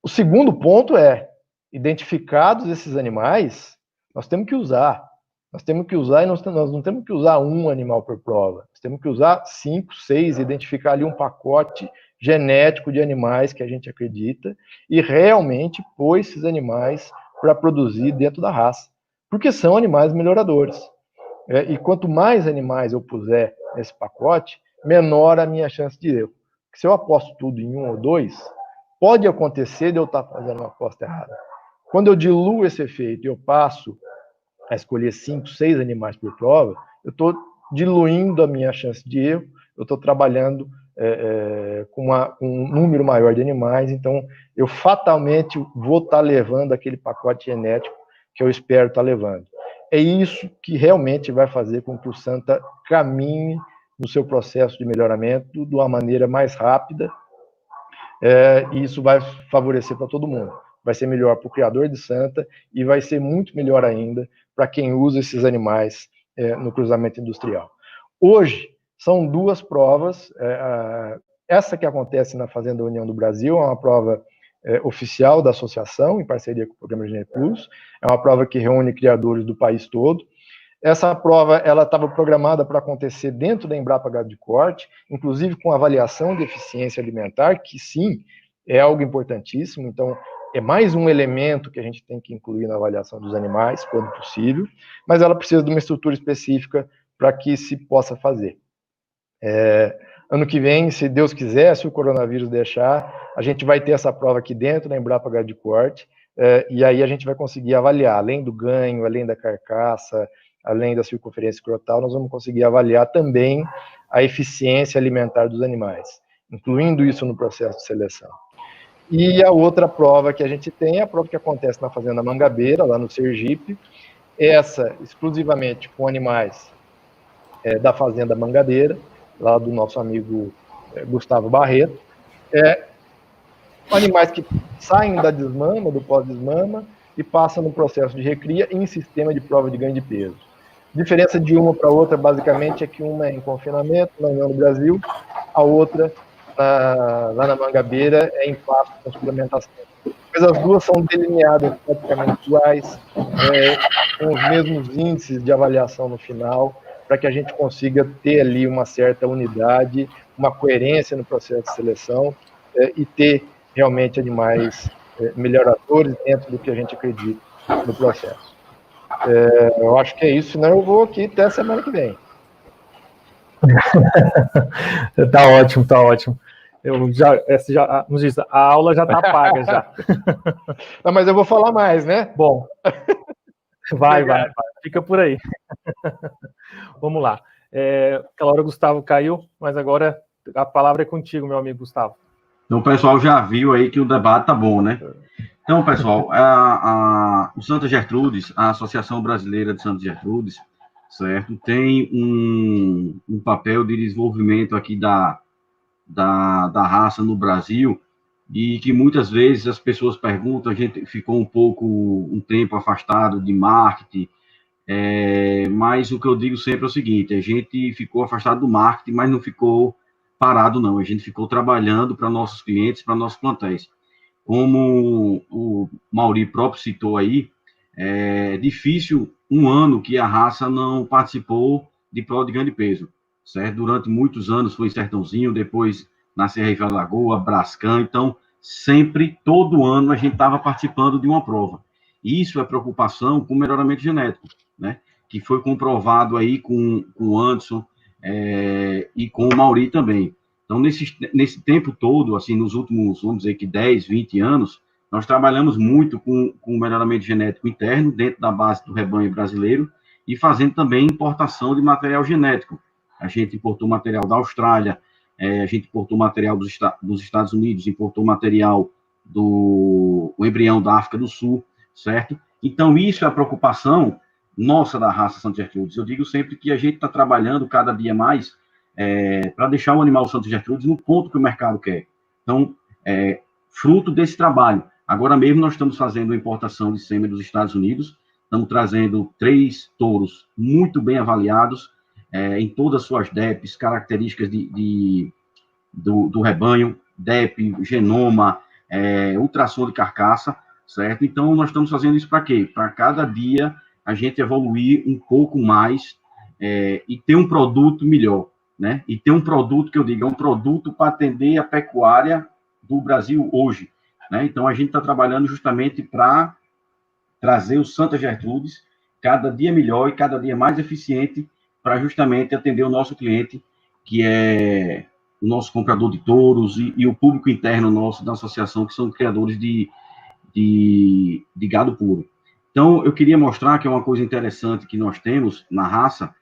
O segundo ponto é, identificados esses animais, nós temos que usar. Nós temos que usar, e nós não temos que usar um animal por prova. Nós temos que usar 5, 6, identificar ali um pacote genético de animais que a gente acredita e realmente pôr esses animais para produzir dentro da raça. Porque são animais melhoradores. E quanto mais animais eu puser nesse pacote, menor a minha chance de erro. Porque se eu aposto tudo em 1 ou 2, pode acontecer de eu estar fazendo uma aposta errada. Quando eu diluo esse efeito e eu passo a escolher 5, 6 animais por prova, eu estou diluindo a minha chance de erro, eu estou trabalhando com um número maior de animais, então eu fatalmente vou estar levando aquele pacote genético que eu espero estar levando. É isso que realmente vai fazer com que o Santa caminhe no seu processo de melhoramento de uma maneira mais rápida, e isso vai favorecer para todo mundo. Vai ser melhor para o criador de Santa e vai ser muito melhor ainda para quem usa esses animais no cruzamento industrial. Hoje, são 2 provas. Essa que acontece na Fazenda União do Brasil é uma prova oficial da associação, em parceria com o programa Geneplus. É uma prova que reúne criadores do país todo. Essa prova ela estava programada para acontecer dentro da Embrapa Gado de Corte, inclusive com avaliação de eficiência alimentar, que sim, é algo importantíssimo. Então, é mais um elemento que a gente tem que incluir na avaliação dos animais, quando possível, mas ela precisa de uma estrutura específica para que se possa fazer. Ano que vem, se Deus quiser, se o coronavírus deixar, a gente vai ter essa prova aqui dentro da Embrapa Gado de Corte, e aí a gente vai conseguir avaliar, além do ganho, além da carcaça, além da circunferência escrotal, nós vamos conseguir avaliar também a eficiência alimentar dos animais, incluindo isso no processo de seleção. E a outra prova que a gente tem é a prova que acontece na Fazenda Mangabeira, lá no Sergipe, essa exclusivamente com animais da Fazenda Mangabeira, lá do nosso amigo Gustavo Barreto, animais que saem da desmama, do pós-desmama, e passam no processo de recria em sistema de prova de ganho de peso. A diferença de uma para outra, basicamente, é que uma é em confinamento, na União do Brasil, a outra, lá na Mangabeira, é em pasto com suplementação. Mas as duas são delineadas praticamente iguais, com os mesmos índices de avaliação no final, para que a gente consiga ter ali uma certa unidade, uma coerência no processo de seleção e ter realmente animais melhoradores dentro do que a gente acredita no processo. Eu acho que é isso, senão eu vou aqui até a semana que vem. Tá ótimo, tá ótimo. Nos diz, a aula já tá paga já. Não, mas eu vou falar mais, né? Bom, vai, fica por aí. Vamos lá. Aquela hora o Gustavo caiu, mas agora a palavra é contigo, meu amigo Gustavo. Então, o pessoal já viu aí que o debate tá bom, né? Então, pessoal, o Santa Gertrudes, a Associação Brasileira de Santa Gertrudes, certo? Tem um papel de desenvolvimento aqui da raça no Brasil, e que muitas vezes as pessoas perguntam, a gente ficou um tempo afastado de marketing, mas o que eu digo sempre é o seguinte, a gente ficou afastado do marketing, mas não ficou parado, não. A gente ficou trabalhando para nossos clientes, para nossos plantéis. Como o Mauri próprio citou aí, é difícil um ano que a raça não participou de prova de ganho de peso, certo? Durante muitos anos foi Sertãozinho, depois na Serra Rival da Lagoa, Brascan, então sempre, todo ano, a gente estava participando de uma prova. Isso é preocupação com o melhoramento genético, né? Que foi comprovado aí com o Anderson e com o Mauri também. Então, nesse tempo todo, assim, nos últimos, vamos dizer que 10, 20 anos, nós trabalhamos muito com o melhoramento genético interno, dentro da base do rebanho brasileiro, e fazendo também importação de material genético. A gente importou material da Austrália, a gente importou material dos Estados Unidos, importou material do embrião da África do Sul, certo? Então, isso é a preocupação nossa da raça Santa Gertrudes. Eu digo sempre que a gente está trabalhando cada dia mais para deixar o animal Santa Gertrudes no ponto que o mercado quer. Então, fruto desse trabalho. Agora mesmo nós estamos fazendo a importação de sêmen dos Estados Unidos, estamos trazendo 3 touros muito bem avaliados, em todas as suas DEPs, características do rebanho, DEP, genoma, ultrassom de carcaça, certo? Então, nós estamos fazendo isso para quê? Para cada dia a gente evoluir um pouco mais e ter um produto melhor, né? E ter um produto que eu digo, é um produto para atender a pecuária do Brasil hoje, né? Então, a gente está trabalhando justamente para trazer o Santa Gertrudes cada dia melhor e cada dia mais eficiente para justamente atender o nosso cliente, que é o nosso comprador de touros e o público interno nosso da associação, que são criadores de gado puro. Então, eu queria mostrar que é uma coisa interessante que nós temos na raça,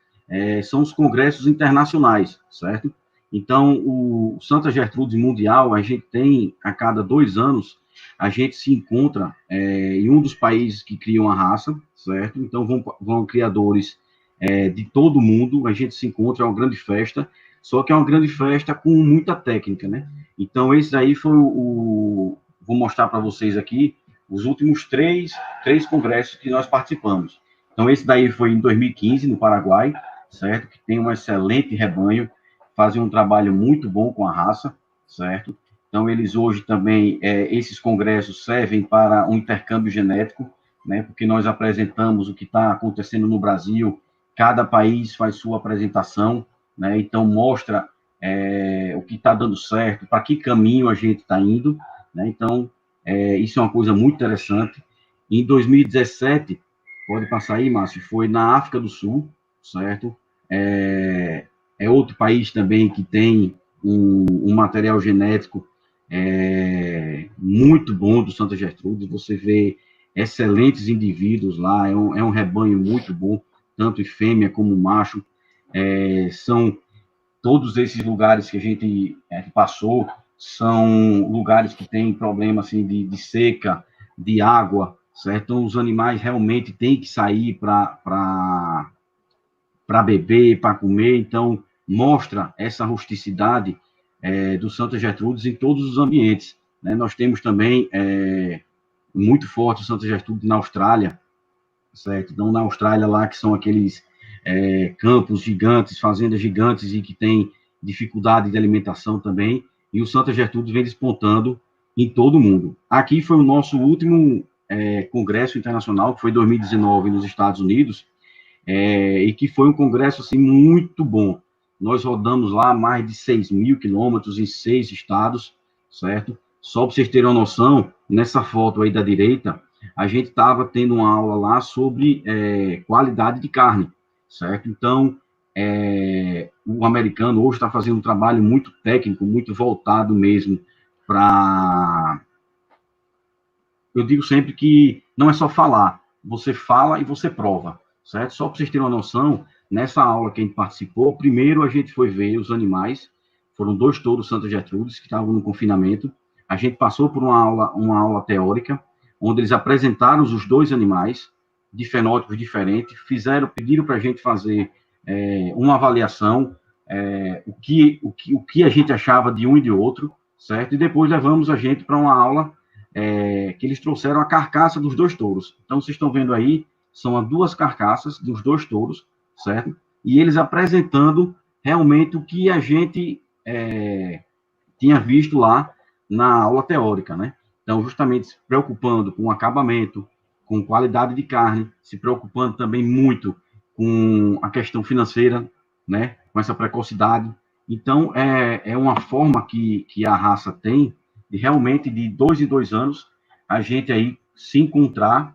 são os congressos internacionais, certo? Então, o Santa Gertrudes Mundial, a gente tem, a cada 2 anos, a gente se encontra em um dos países que criam a raça, certo? Então, vão criadores de todo mundo, a gente se encontra, é uma grande festa, só que é uma grande festa com muita técnica, né? Então, esse aí foi vou mostrar para vocês aqui, os últimos três congressos que nós participamos. Então, esse daí foi em 2015, no Paraguai, certo? Que tem um excelente rebanho, fazem um trabalho muito bom com a raça, certo? Então, eles hoje também, esses congressos servem para um intercâmbio genético, né? Porque nós apresentamos o que está acontecendo no Brasil, cada país faz sua apresentação, né? Então, mostra o que está dando certo, para que caminho a gente está indo, né? Então, isso é uma coisa muito interessante. Em 2017, pode passar aí, Márcio, foi na África do Sul, certo? É outro país também que tem um material genético muito bom do Santa Gertrudes. Você vê excelentes indivíduos lá, é um rebanho muito bom, tanto em fêmea como macho. São todos esses lugares que a gente passou, são lugares que têm problema assim, de seca, de água, certo? Então, os animais realmente têm que sair para beber, para comer, então mostra essa rusticidade do Santa Gertrudes em todos os ambientes, né? Nós temos também muito forte o Santa Gertrudes na Austrália, certo? Então, na Austrália lá, que são aqueles campos gigantes, fazendas gigantes e que tem dificuldade de alimentação também, e o Santa Gertrudes vem despontando em todo o mundo. Aqui foi o nosso último congresso internacional, que foi em 2019 nos Estados Unidos, e que foi um congresso assim, muito bom. Nós rodamos lá mais de 6.000 quilômetros em 6 estados, certo? Só para vocês terem uma noção, nessa foto aí da direita, a gente estava tendo uma aula lá sobre qualidade de carne, certo? Então, o americano hoje está fazendo um trabalho muito técnico, muito voltado mesmo para... Eu digo sempre que não é só falar, você fala e você prova, certo? Só para vocês terem uma noção, nessa aula que a gente participou, primeiro a gente foi ver os animais, foram 2 touros Santa Gertrudes que estavam no confinamento, a gente passou por uma aula teórica, onde eles apresentaram os 2 animais, de fenótipos diferentes, pediram para a gente fazer uma avaliação, o que a gente achava de um e de outro, certo? E depois levamos a gente para uma aula que eles trouxeram a carcaça dos 2 touros. Então, vocês estão vendo aí, são as 2 carcaças dos 2 touros, certo? E eles apresentando realmente o que a gente tinha visto lá na aula teórica, né? Então, justamente se preocupando com o acabamento, com qualidade de carne, se preocupando também muito com a questão financeira, né? Com essa precocidade. Então, é uma forma que a raça tem de realmente, de 2 em 2 anos, a gente aí se encontrar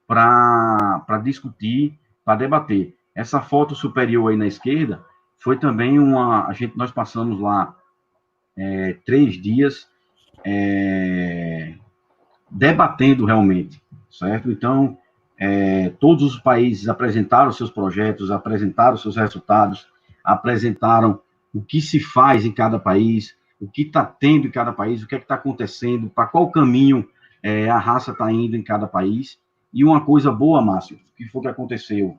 para discutir, para debater. Essa foto superior aí na esquerda foi também nós passamos lá 3 dias debatendo realmente, certo? Então, todos os países apresentaram seus projetos, apresentaram seus resultados, apresentaram o que se faz em cada país, o que está tendo em cada país, o que é que está acontecendo, para qual caminho a raça está indo em cada país. E uma coisa boa, Márcio, que foi que aconteceu?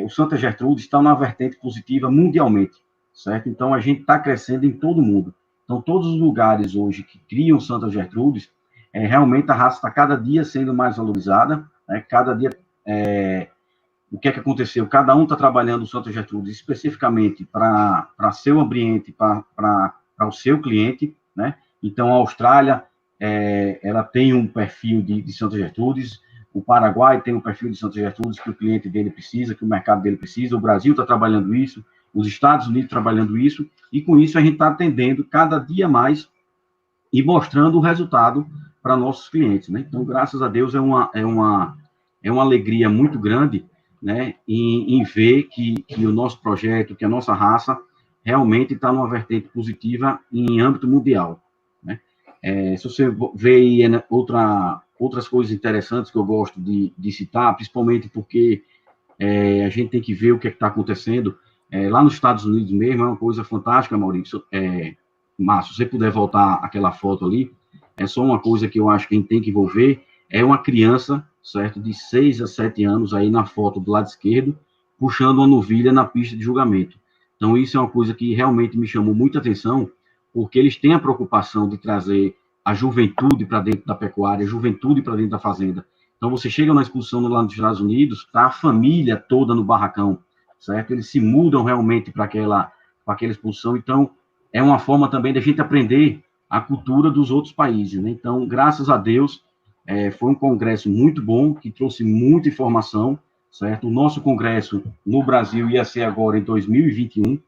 O Santa Gertrudes está na vertente positiva mundialmente, certo? Então, a gente está crescendo em todo mundo. Então, todos os lugares hoje que criam Santa Gertrudes, realmente a raça está cada dia sendo mais valorizada, né? Cada dia, o que é que aconteceu? Cada um está trabalhando o Santa Gertrudes especificamente para seu ambiente, para o seu cliente, né? Então, a Austrália, ela tem um perfil de Santa Gertrudes, o Paraguai tem um perfil de Santa Gertrudes que o cliente dele precisa, que o mercado dele precisa, o Brasil está trabalhando isso, os Estados Unidos trabalhando isso, e com isso a gente está atendendo cada dia mais e mostrando o resultado para nossos clientes, né? Então, graças a Deus, é uma alegria muito grande, né, em ver que o nosso projeto, que a nossa raça realmente está numa vertente positiva em âmbito mundial, né? Se você vê aí outras coisas interessantes que eu gosto de citar, principalmente porque a gente tem que ver o que está acontecendo lá nos Estados Unidos mesmo, é uma coisa fantástica, Maurício. Márcio, se você puder voltar aquela foto ali, é só uma coisa que eu acho que a gente tem que envolver, é uma criança, certo, de 6 a 7 anos, aí na foto do lado esquerdo, puxando uma novilha na pista de julgamento. Então, isso é uma coisa que realmente me chamou muita atenção, porque eles têm a preocupação de trazer a juventude para dentro da pecuária, a juventude para dentro da fazenda. Então, você chega na exposição lá nos Estados Unidos, tá a família toda no barracão, certo? Eles se mudam realmente para aquela exposição. Então, é uma forma também da gente aprender a cultura dos outros países, né? Então, graças a Deus, foi um congresso muito bom, que trouxe muita informação, certo? O nosso congresso no Brasil ia ser agora em 2021,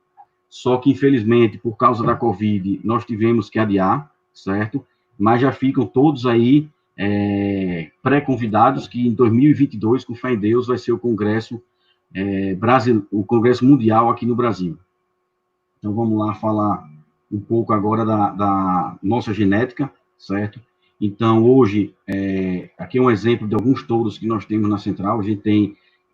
só que, infelizmente, por causa da Covid, nós tivemos que adiar, certo? Mas já ficam todos aí pré-convidados, que em 2022, com fé em Deus, vai ser o congresso o congresso mundial aqui no Brasil. Então, vamos lá falar um pouco agora da nossa genética, certo? Então, hoje, aqui é um exemplo de alguns touros que nós temos na central.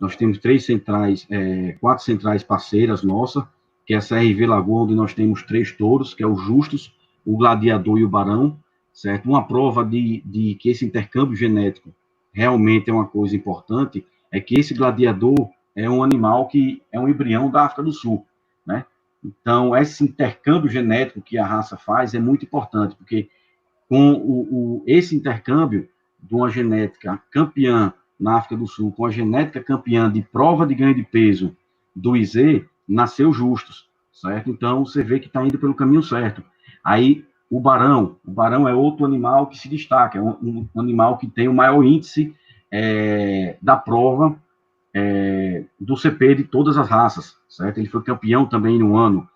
Nós temos 4 centrais parceiras nossas, que é a CRV Lagoa, onde nós temos 3 touros, que é o Justus, o Gladiador e o Barão, certo? Uma prova de que esse intercâmbio genético realmente é uma coisa importante, é que esse Gladiador é um animal que é um embrião da África do Sul, né? Então, esse intercâmbio genético que a raça faz é muito importante, porque com esse intercâmbio de uma genética campeã na África do Sul com a genética campeã de prova de ganho de peso do IZ, nasceu Justus, certo? Então, você vê que está indo pelo caminho certo. Aí, o Barão é outro animal que se destaca, é um animal que tem o maior índice da prova do CP de todas as raças, certo? Ele foi campeão também no ano.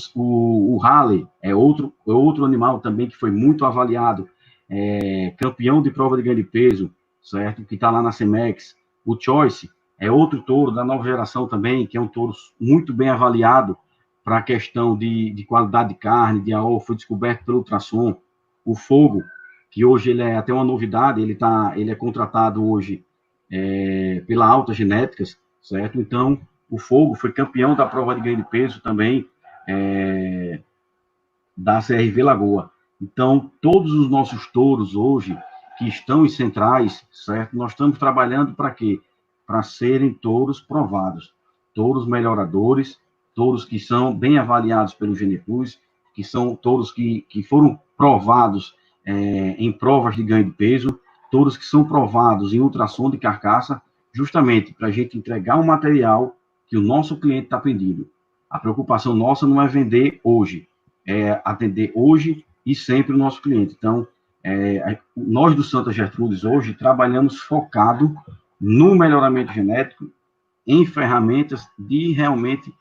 O Halley é outro animal também que foi muito avaliado, campeão de prova de ganho de peso, certo? Que está lá na Cemex. O Choice é outro touro da nova geração também, que é um touro muito bem avaliado para a questão de qualidade de carne, de AO, foi descoberto pelo ultrassom. O Fogo, que hoje ele é até uma novidade, ele é contratado hoje pela Alta Genéticas, certo? Então, o Fogo foi campeão da prova de ganho de peso também da CRV Lagoa. Então, todos os nossos touros hoje, que estão em centrais, certo? Nós estamos trabalhando para quê? Para serem touros provados, touros melhoradores, touros que são bem avaliados pelo Geneplus, que são touros que foram provados em provas de ganho de peso, touros que são provados em ultrassom de carcaça, justamente para a gente entregar um material que o nosso cliente está pedindo. A preocupação nossa não é vender hoje, é atender hoje e sempre o nosso cliente. Então, nós do Santa Gertrudes hoje trabalhamos focado no melhoramento genético, em ferramentas de realmente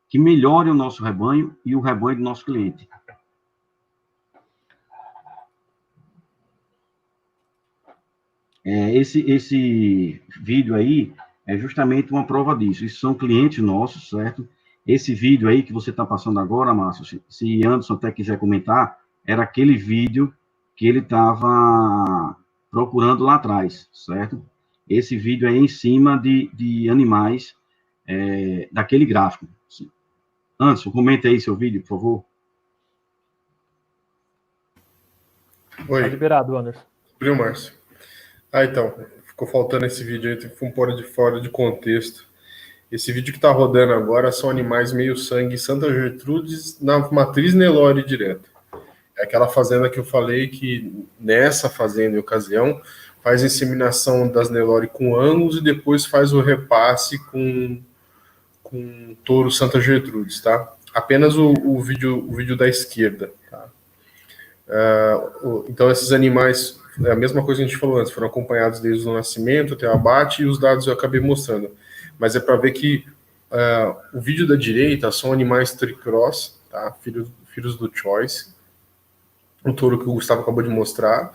que melhorem o nosso rebanho e o rebanho do nosso cliente. Esse vídeo aí é justamente uma prova disso. Isso são clientes nossos, certo? Esse vídeo aí que você está passando agora, Márcio, se Anderson até quiser comentar, era aquele vídeo que ele estava procurando lá atrás, certo? Esse vídeo aí em cima de animais daquele gráfico. Anderson, comenta aí seu vídeo, por favor. Oi. Tá liberado, Anderson. Abriu, Márcio. Então, ficou faltando esse vídeo aí, foi um pouco fora de contexto. Esse vídeo que está rodando agora são animais meio sangue Santa Gertrudes na matriz Nelore direta. É aquela fazenda que eu falei que nessa fazenda, em ocasião, faz a inseminação das Nelore com Angus e depois faz o repasse com touro Santa Gertrudes, tá? Apenas o vídeo da esquerda, tá? Então, esses animais, é a mesma coisa que a gente falou antes, foram acompanhados desde o nascimento até o abate, e os dados eu acabei mostrando. Mas é para ver que o vídeo da direita são animais tricross, tá? Filhos do Choice, o touro que o Gustavo acabou de mostrar,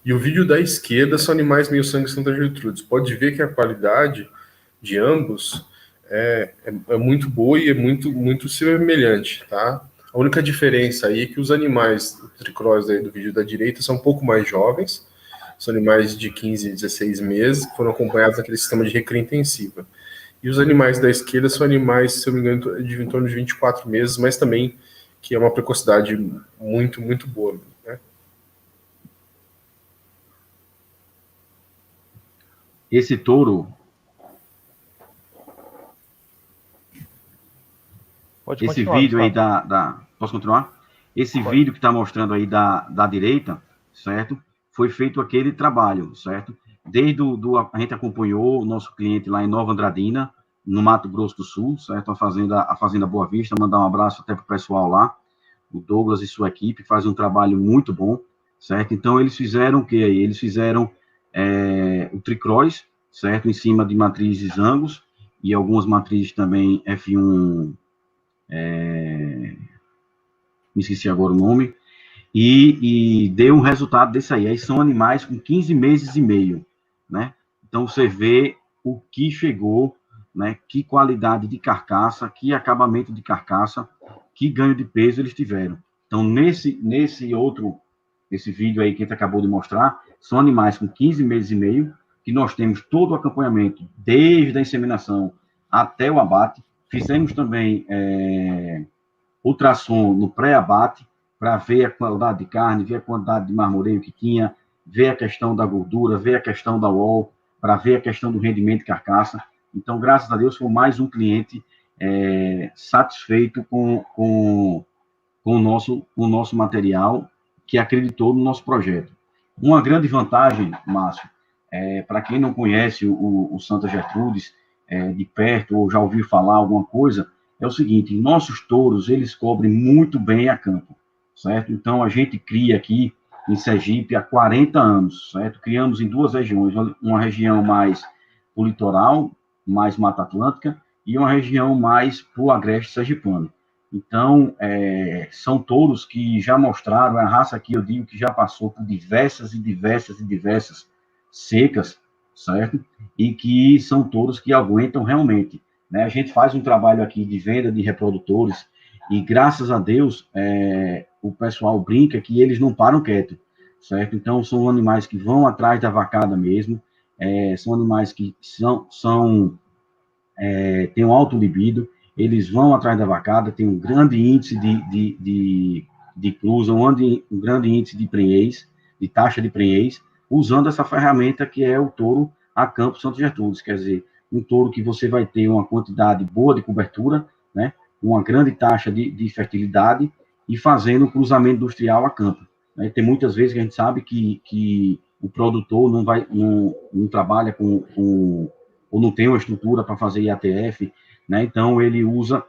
e o vídeo da esquerda são animais meio sangue Santa Gertrudes. Pode ver que a qualidade de ambos é muito boa e é muito semelhante, tá? A única diferença aí é que os animais tricross aí do vídeo da direita são um pouco mais jovens, são animais de 15 a 16 meses, que foram acompanhados naquele sistema de recria intensiva. E os animais da esquerda são animais, se eu não me engano, de em torno de 24 meses, mas também que é uma precocidade muito boa, né? Esse touro... Esse vídeo aí Posso continuar? Esse vídeo que está mostrando aí da direita, certo? Foi feito aquele trabalho, certo? Desde a gente acompanhou o nosso cliente lá em Nova Andradina, no Mato Grosso do Sul, certo? A Fazenda Boa Vista, mandar um abraço até para o pessoal lá, o Douglas e sua equipe fazem um trabalho muito bom, certo? Então, eles fizeram o que aí? Eles fizeram o tricross, certo? Em cima de matrizes Angus e algumas matrizes também F1... me esqueci agora o nome, e deu um resultado desse aí. Aí são animais com 15 meses e meio, né? Então, você vê o que chegou, né? Que qualidade de carcaça, que acabamento de carcaça, que ganho de peso eles tiveram. Então, nesse vídeo aí que a gente acabou de mostrar, são animais com 15 meses e meio, que nós temos todo o acompanhamento, desde a inseminação até o abate. Fizemos também ultrassom no pré-abate, para ver a qualidade de carne, ver a quantidade de marmoreio que tinha, ver a questão da gordura, ver a questão da wall, para ver a questão do rendimento de carcaça. Então, graças a Deus, foi mais um cliente satisfeito com o nosso material, que acreditou no nosso projeto. Uma grande vantagem, Márcio, para quem não conhece o Santa Gertrudes de perto, ou já ouviu falar alguma coisa, é o seguinte: nossos touros, eles cobrem muito bem a campo, certo? Então, a gente cria aqui em Sergipe há 40 anos, certo? Criamos em duas regiões, uma região mais para o litoral, mais Mata Atlântica, e uma região mais para o agreste sergipano. Então, são touros que já mostraram, a raça que eu digo que já passou por diversas secas, certo? E que são touros que aguentam realmente, né? A gente faz um trabalho aqui de venda de reprodutores e, graças a Deus, o pessoal brinca que eles não param quieto, certo? Então, são animais que vão atrás da vacada mesmo, são animais que têm um alto libido, eles vão atrás da vacada, tem um grande índice de inclusão, um grande índice de prenhez, de taxa de prenhez, usando essa ferramenta que é o touro a campo Santa Gertrudes, quer dizer, um touro que você vai ter uma quantidade boa de cobertura, né, uma grande taxa de fertilidade e fazendo o cruzamento industrial a campo. Né? Tem muitas vezes que a gente sabe que o produtor não trabalha ou não tem uma estrutura para fazer IATF, né? Então ele usa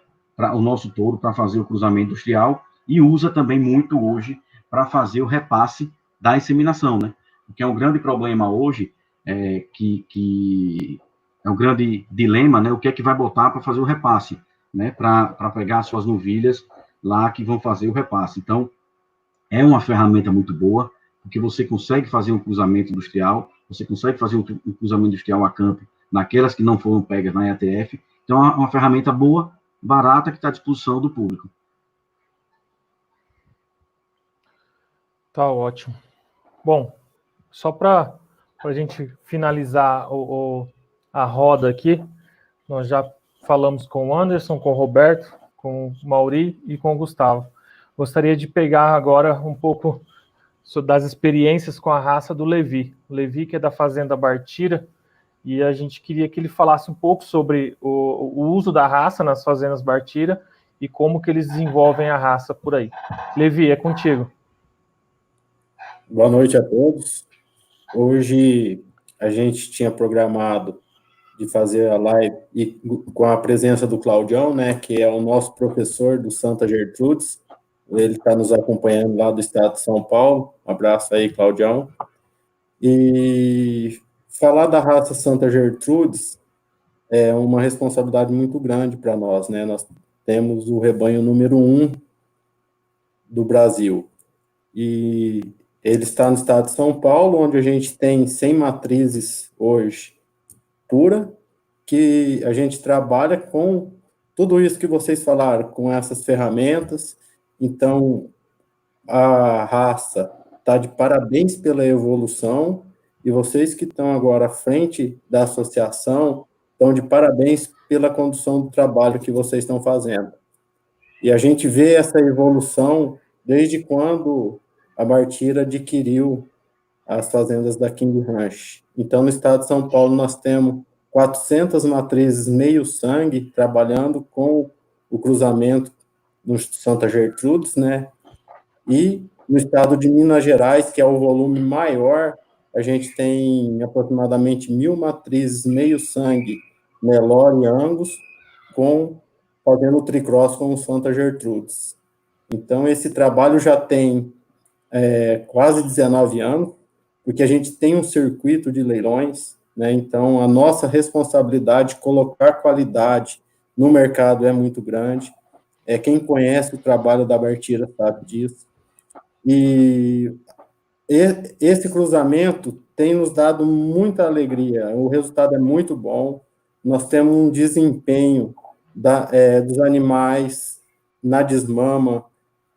o nosso touro para fazer o cruzamento industrial e usa também muito hoje para fazer o repasse da inseminação, né? Porque é um grande problema hoje, que é um grande dilema, né? O que é que vai botar para fazer o repasse, né? Para pegar suas novilhas lá que vão fazer o repasse. Então, é uma ferramenta muito boa, porque você consegue fazer um cruzamento industrial, você consegue fazer um cruzamento industrial a campo, naquelas que não foram pegas na IATF. Então, é uma ferramenta boa, barata, que está à disposição do público. Tá ótimo. Bom, só para a gente finalizar a roda aqui, nós já falamos com o Anderson, com o Roberto, com o Mauri e com o Gustavo. Gostaria de pegar agora um pouco das experiências com a raça do Levi. O Levi, que é da Fazenda Bartira, e a gente queria que ele falasse um pouco sobre o uso da raça nas fazendas Bartira e como que eles desenvolvem a raça por aí. Levi, é contigo. Boa noite a todos. Hoje a gente tinha programado de fazer a live e com a presença do Claudião, né, que é o nosso professor do Santa Gertrudes. Ele está nos acompanhando lá do estado de São Paulo. Um abraço aí, Claudião. E falar da raça Santa Gertrudes é uma responsabilidade muito grande para nós, né? Nós temos o rebanho número 1 do Brasil. E ele está no estado de São Paulo, onde a gente tem 100 matrizes hoje pura, que a gente trabalha com tudo isso que vocês falaram, com essas ferramentas. Então, a raça está de parabéns pela evolução, e vocês que estão agora à frente da associação estão de parabéns pela condução do trabalho que vocês estão fazendo. E a gente vê essa evolução desde quando a Bartira adquiriu as fazendas da King Ranch. Então, no estado de São Paulo, nós temos 400 matrizes meio-sangue trabalhando com o cruzamento no Santa Gertrudes, né? E no estado de Minas Gerais, que é o volume maior, a gente tem aproximadamente 1.000 matrizes meio-sangue, Nelore e Angus, fazendo o tricross com o Santa Gertrudes. Então, esse trabalho já tem quase 19 anos, porque a gente tem um circuito de leilões, né? Então, a nossa responsabilidade de colocar qualidade no mercado é muito grande. Quem conhece o trabalho da Bartira sabe disso. E esse cruzamento tem nos dado muita alegria, o resultado é muito bom, nós temos um desempenho dos animais na desmama,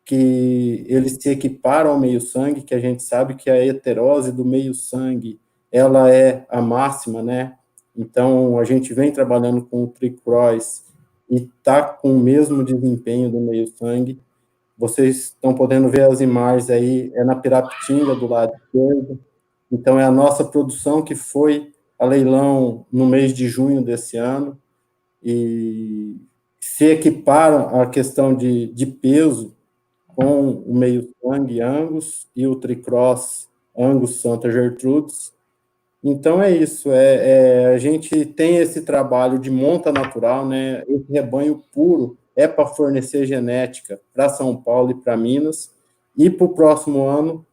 que eles se equiparam ao meio-sangue, que a gente sabe que a heterose do meio-sangue, ela é a máxima, né? Então, a gente vem trabalhando com o tricross e está com o mesmo desempenho do meio-sangue. Vocês estão podendo ver as imagens aí, na Pirapitinga, do lado esquerdo. Então, é a nossa produção que foi a leilão no mês de junho desse ano, e se equiparam a questão de peso com o meio-sangue Angus e o tricross Angus Santa Gertrudes. Então, é isso. A gente tem esse trabalho de monta natural, né? Esse rebanho puro é para fornecer genética para São Paulo e para Minas, e para o próximo ano,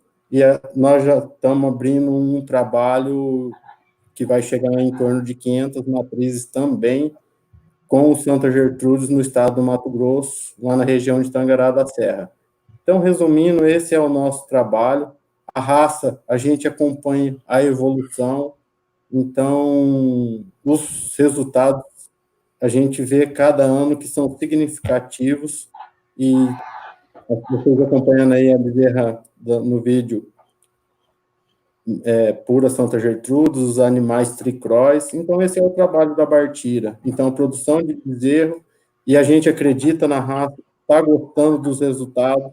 nós já estamos abrindo um trabalho que vai chegar em torno de 500 matrizes também, com o Santa Gertrudes no estado do Mato Grosso, lá na região de Tangará da Serra. Então, resumindo, esse é o nosso trabalho. A raça, a gente acompanha a evolução, então, os resultados a gente vê cada ano que são significativos, e vocês acompanhando aí a bezerra no vídeo, pura Santa Gertrudes, os animais tricross. Então, esse é o trabalho da Bartira. Então, produção de bezerro, e a gente acredita na raça, está gostando dos resultados,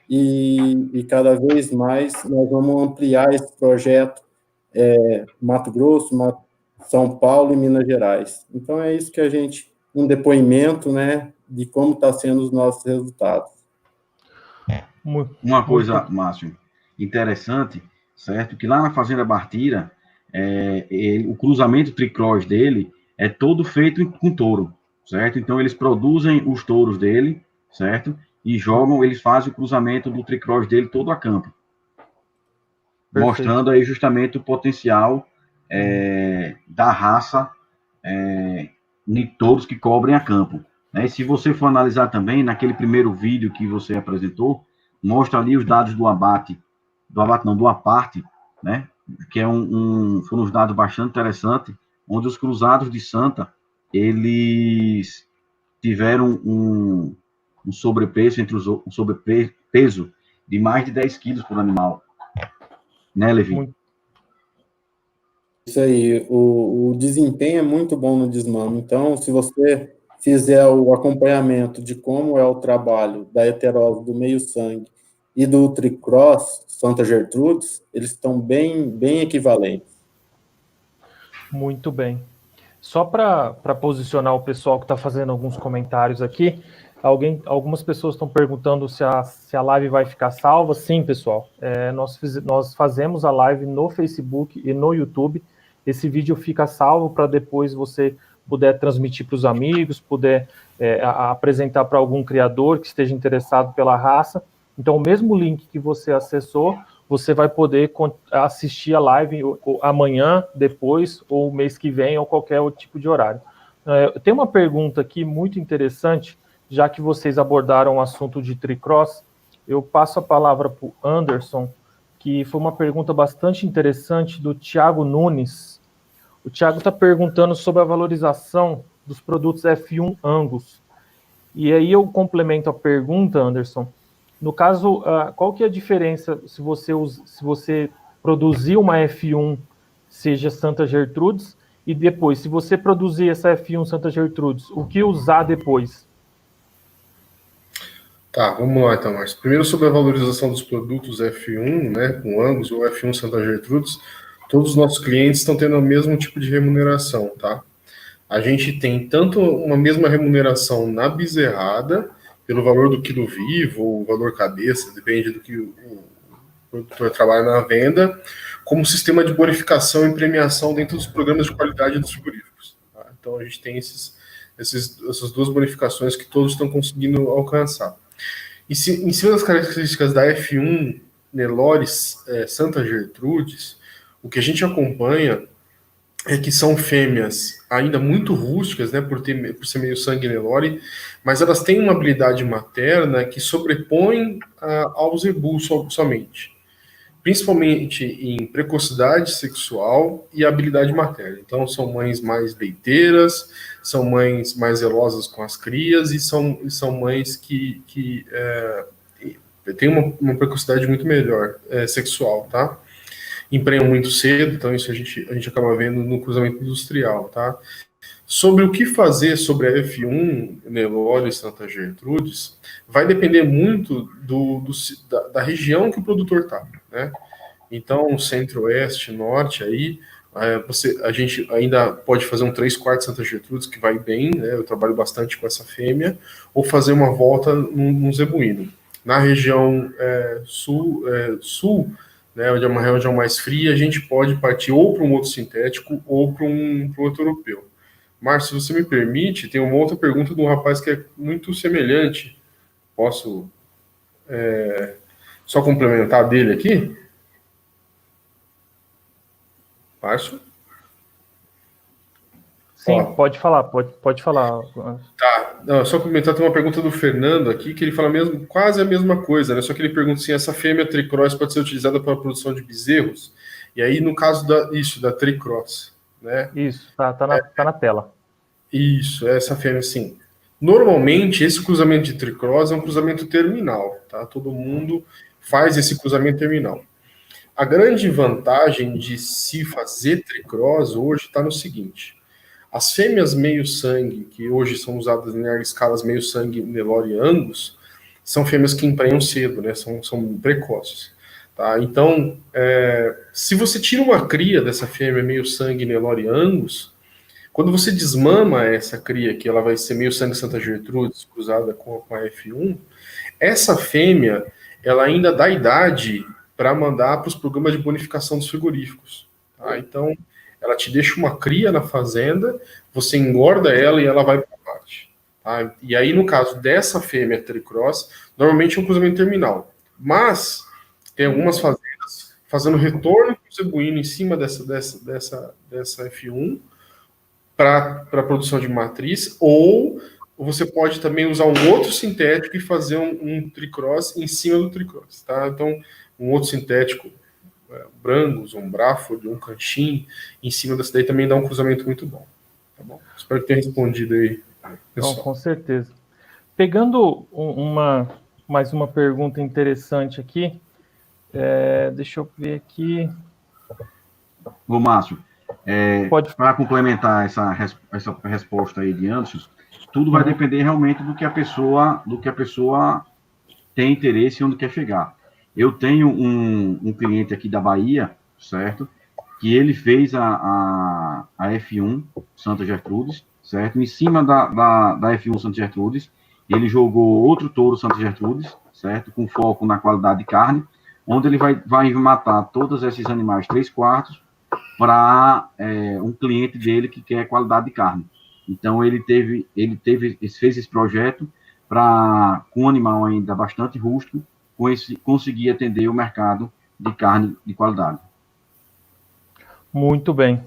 e cada vez mais nós vamos ampliar esse projeto Mato Grosso, São Paulo e Minas Gerais. Então, é isso que um depoimento, né, de como está sendo os nossos resultados. Uma coisa, Márcio, interessante, certo? Que lá na Fazenda Bartira, o cruzamento tricross dele é todo feito com touro, certo? Então, eles produzem os touros dele, certo? E eles fazem o cruzamento do tricross dele todo a campo. Perfeito. Mostrando aí justamente o potencial da raça de touros que cobrem a campo. Né? Se você for analisar também, naquele primeiro vídeo que você apresentou, mostra ali os dados do aparte, né? Que foram uns dados bastante interessantes, onde os cruzados de Santa, eles tiveram um sobrepeso de mais de 10 quilos por animal. Né, Levi? Isso aí, o desempenho é muito bom no desmame. Então, se você fizer o acompanhamento de como é o trabalho da heterose do meio-sangue e do tricross Santa Gertrudes, eles estão bem equivalentes. Muito bem. Só para posicionar o pessoal que está fazendo alguns comentários aqui, algumas pessoas estão perguntando se a live vai ficar salva. Sim, pessoal. Nós fazemos a live no Facebook e no YouTube. Esse vídeo fica salvo para depois você puder transmitir para os amigos, puder apresentar para algum criador que esteja interessado pela raça. Então, o mesmo link que você acessou, você vai poder assistir a live amanhã, depois, ou mês que vem, ou qualquer outro tipo de horário. Tem uma pergunta aqui muito interessante, já que vocês abordaram o assunto de tricross, eu passo a palavra para o Anderson, que foi uma pergunta bastante interessante do Thiago Nunes. O Thiago está perguntando sobre a valorização dos produtos F1 Angus. E aí eu complemento a pergunta, Anderson. No caso, qual que é a diferença se você produzir uma F1, seja Santa Gertrudes, e depois, se você produzir essa F1 Santa Gertrudes, o que usar depois? Tá, vamos lá então, Márcio. Primeiro sobre a valorização dos produtos F1, né, com Angus ou F1 Santa Gertrudes, todos os nossos clientes estão tendo o mesmo tipo de remuneração, tá? A gente tem tanto uma mesma remuneração na bezerrada, pelo valor do quilo vivo, ou valor cabeça, depende do que o produtor trabalha na venda, como sistema de bonificação e premiação dentro dos programas de qualidade dos frigoríficos. Tá? Então a gente tem essas duas bonificações que todos estão conseguindo alcançar. E em cima das características da F1 Nelore Santa Gertrudes, o que a gente acompanha é que são fêmeas ainda muito rústicas, né, por ser meio sangue Nelore, mas elas têm uma habilidade materna que sobrepõe ao zebu somente, principalmente em precocidade sexual e habilidade materna. Então são mães mais leiteiras, são mães mais zelosas com as crias e são mães que têm uma precocidade muito melhor sexual, tá? Emprenham muito cedo, então isso a gente acaba vendo no cruzamento industrial, tá? Sobre o que fazer sobre a F1 Nelore e Santa Gertrudes, vai depender muito da região que o produtor está, né? Então, centro-oeste, norte, aí, a gente ainda pode fazer um 3/4 Santa Gertrudes, que vai bem, né? Eu trabalho bastante com essa fêmea, ou fazer uma volta num zebuíno. Na região sul, né, onde é uma região mais fria, a gente pode partir ou para um outro sintético ou para um outro europeu. Márcio, se você me permite, tem uma outra pergunta de um rapaz que é muito semelhante. Posso só complementar dele aqui? Márcio? Sim, pode falar, pode falar. Tá, não, só complementar, tem uma pergunta do Fernando aqui, que ele fala quase a mesma coisa, né? Só que ele pergunta se essa fêmea tricross pode ser utilizada para a produção de bezerros, e aí no caso da tricross, né? Isso, tá na tela. Isso, essa fêmea, sim. Normalmente, esse cruzamento de tricross é um cruzamento terminal, tá? Todo mundo faz esse cruzamento terminal. A grande vantagem de se fazer tricross hoje está no seguinte: as fêmeas meio-sangue, que hoje são usadas em largas escalas meio-sangue Nelore e Angus, são fêmeas que emprenham cedo, né? São precoces. Tá? Então, se você tira uma cria dessa fêmea meio sangue Nelore Angus, quando você desmama essa cria, que ela vai ser meio sangue Santa Gertrudes cruzada com a F1, essa fêmea ela ainda dá idade para mandar para os programas de bonificação dos frigoríficos. Tá? Então, ela te deixa uma cria na fazenda, você engorda ela e ela vai para a parte. Tá? E aí, no caso dessa fêmea tricross, normalmente é um cruzamento terminal. Mas tem algumas fazendas fazendo retorno com o zebuíno em cima dessa F1 para a produção de matriz, ou você pode também usar um outro sintético e fazer um tricross em cima do tricross. Tá? Então, um outro sintético, Brangus, um Braford, um Canchim, em cima dessa daí também dá um cruzamento muito bom. Tá bom? Espero que tenha respondido aí, pessoal. Não, com certeza. Pegando mais uma pergunta interessante aqui, deixa eu ver aqui. Ô, Márcio, Pode. para complementar essa resposta aí de Anderson, tudo vai depender realmente do que a pessoa tem interesse e onde quer chegar. Eu tenho um cliente aqui da Bahia, certo? Que ele fez a F1 Santa Gertrudes, certo? Em cima da F1 Santa Gertrudes, ele jogou outro touro Santa Gertrudes, certo? Com foco na qualidade de carne, onde ele vai matar todos esses animais 3/4 para um cliente dele que quer qualidade de carne. Então, ele fez esse projeto para, com um animal ainda bastante rústico, conseguir atender o mercado de carne de qualidade. Muito bem.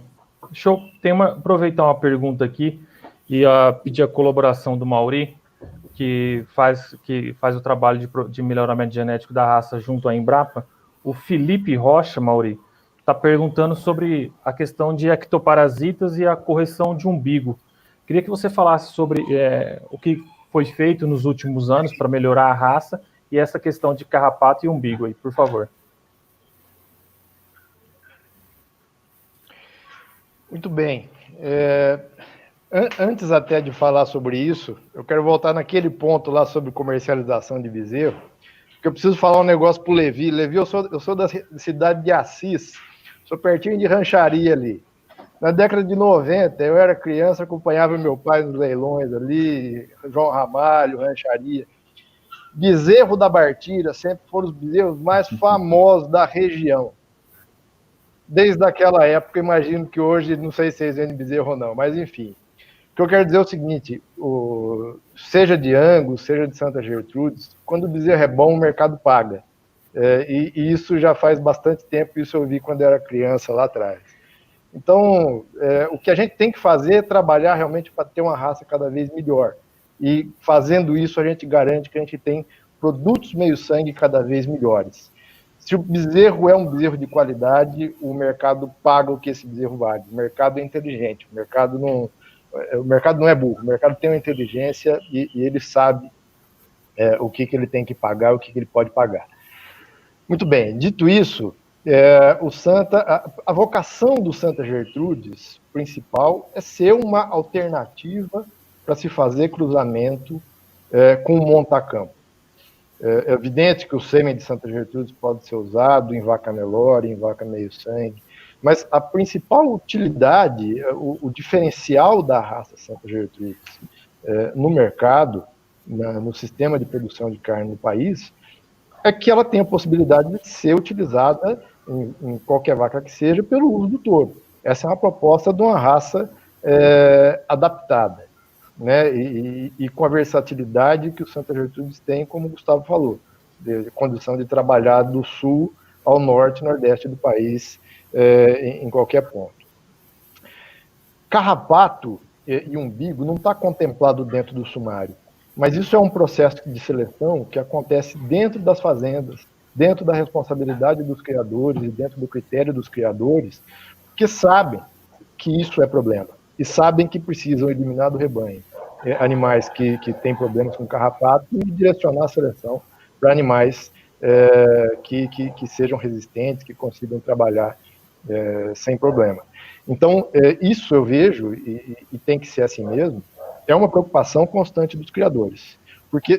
Deixa eu aproveitar uma pergunta aqui e pedir a colaboração do Mauri, que faz o trabalho de melhoramento genético da raça junto à Embrapa. O Felipe Rocha, Mauri, está perguntando sobre a questão de ectoparasitas e a correção de umbigo. Queria que você falasse sobre o que foi feito nos últimos anos para melhorar a raça e essa questão de carrapato e umbigo aí, por favor. Muito bem. Antes até de falar sobre isso, eu quero voltar naquele ponto lá sobre comercialização de bezerro, porque eu preciso falar um negócio para o Levi. Levi, eu sou da cidade de Assis, sou pertinho de Rancharia ali. Na década de 90, eu era criança, acompanhava meu pai nos leilões ali, João Ramalho, Rancharia. Bezerro da Bartira sempre foram os bezerros mais famosos da região. Desde aquela época, imagino que hoje, não sei se vocês vendem bezerro ou não, mas enfim. O que eu quero dizer é o seguinte, seja de Angus, seja de Santa Gertrudes, quando o bezerro é bom, o mercado paga. E isso já faz bastante tempo, isso eu vi quando eu era criança lá atrás. Então, o que a gente tem que fazer é trabalhar realmente para ter uma raça cada vez melhor. E fazendo isso, a gente garante que a gente tem produtos meio-sangue cada vez melhores. Se o bezerro é um bezerro de qualidade, o mercado paga o que esse bezerro vale. O mercado é inteligente, o mercado não é burro, o mercado tem uma inteligência e ele sabe o que ele tem que pagar, o que ele pode pagar. Muito bem, dito isso, a vocação do Santa Gertrudes principal é ser uma alternativa para se fazer cruzamento com o montacampo. É evidente que o sêmen de Santa Gertrudes pode ser usado em vaca Nelore, em vaca meio-sangue, mas a principal utilidade, o diferencial da raça Santa Gertrudes no mercado, no sistema de produção de carne no país, é que ela tem a possibilidade de ser utilizada em qualquer vaca que seja pelo uso do touro. Essa é uma proposta de uma raça adaptada, né? E com a versatilidade que o Santa Gertrudes tem, como o Gustavo falou, de condição de trabalhar do sul ao norte e nordeste do país, em qualquer ponto. Carrapato e umbigo não está contemplado dentro do sumário, mas isso é um processo de seleção que acontece dentro das fazendas, dentro da responsabilidade dos criadores e dentro do critério dos criadores, que sabem que isso é problema e sabem que precisam eliminar do rebanho animais que têm problemas com carrapato e direcionar a seleção para animais que sejam resistentes, que consigam trabalhar sem problema. Então, isso eu vejo, e tem que ser assim mesmo, é uma preocupação constante dos criadores, porque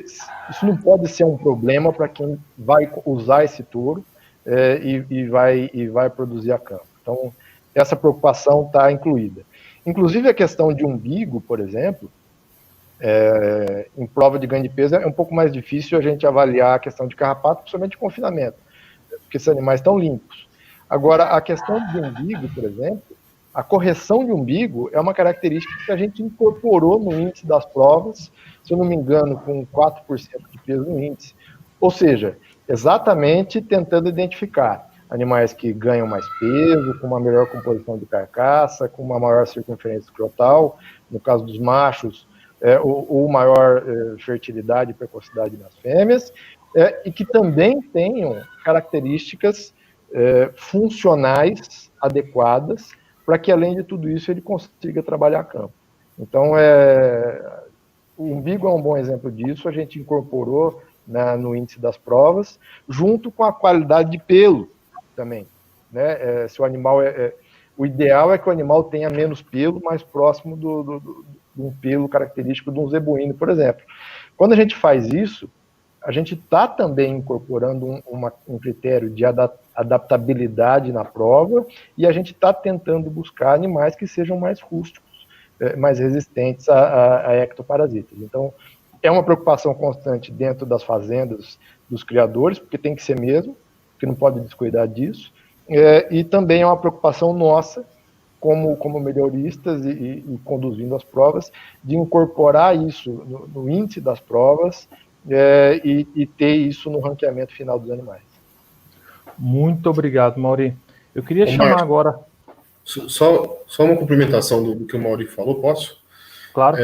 isso não pode ser um problema para quem vai usar esse touro e vai produzir a campo. Então, essa preocupação está incluída. Inclusive, a questão de umbigo, por exemplo, em prova de ganho de peso, é um pouco mais difícil a gente avaliar a questão de carrapato, principalmente de confinamento, porque esses animais estão limpos. Agora, a questão de umbigo, por exemplo, a correção de umbigo é uma característica que a gente incorporou no índice das provas, se eu não me engano, com 4% de peso no índice. Ou seja, exatamente tentando identificar animais que ganham mais peso, com uma melhor composição de carcaça, com uma maior circunferência escrotal, no caso dos machos, ou maior fertilidade e precocidade nas fêmeas, e que também tenham características funcionais adequadas para que, além de tudo isso, ele consiga trabalhar a campo. Então, o umbigo é um bom exemplo disso, a gente incorporou no índice das provas, junto com a qualidade de pelo também. Né? Se o animal o ideal é que o animal tenha menos pelo, mais próximo de um pelo característico de um zebuíno, por exemplo. Quando a gente faz isso, a gente está também incorporando um critério de adaptabilidade na prova e a gente está tentando buscar animais que sejam mais rústicos, mais resistentes a ectoparasitas. Então, é uma preocupação constante dentro das fazendas dos criadores, porque tem que ser mesmo, porque não pode descuidar disso, e também é uma preocupação nossa, como melhoristas e conduzindo as provas, de incorporar isso no índice das provas e ter isso no ranqueamento final dos animais. Muito obrigado, Mauri. Eu queria chamar agora... Só uma complementação do que o Mauri falou, posso? Claro.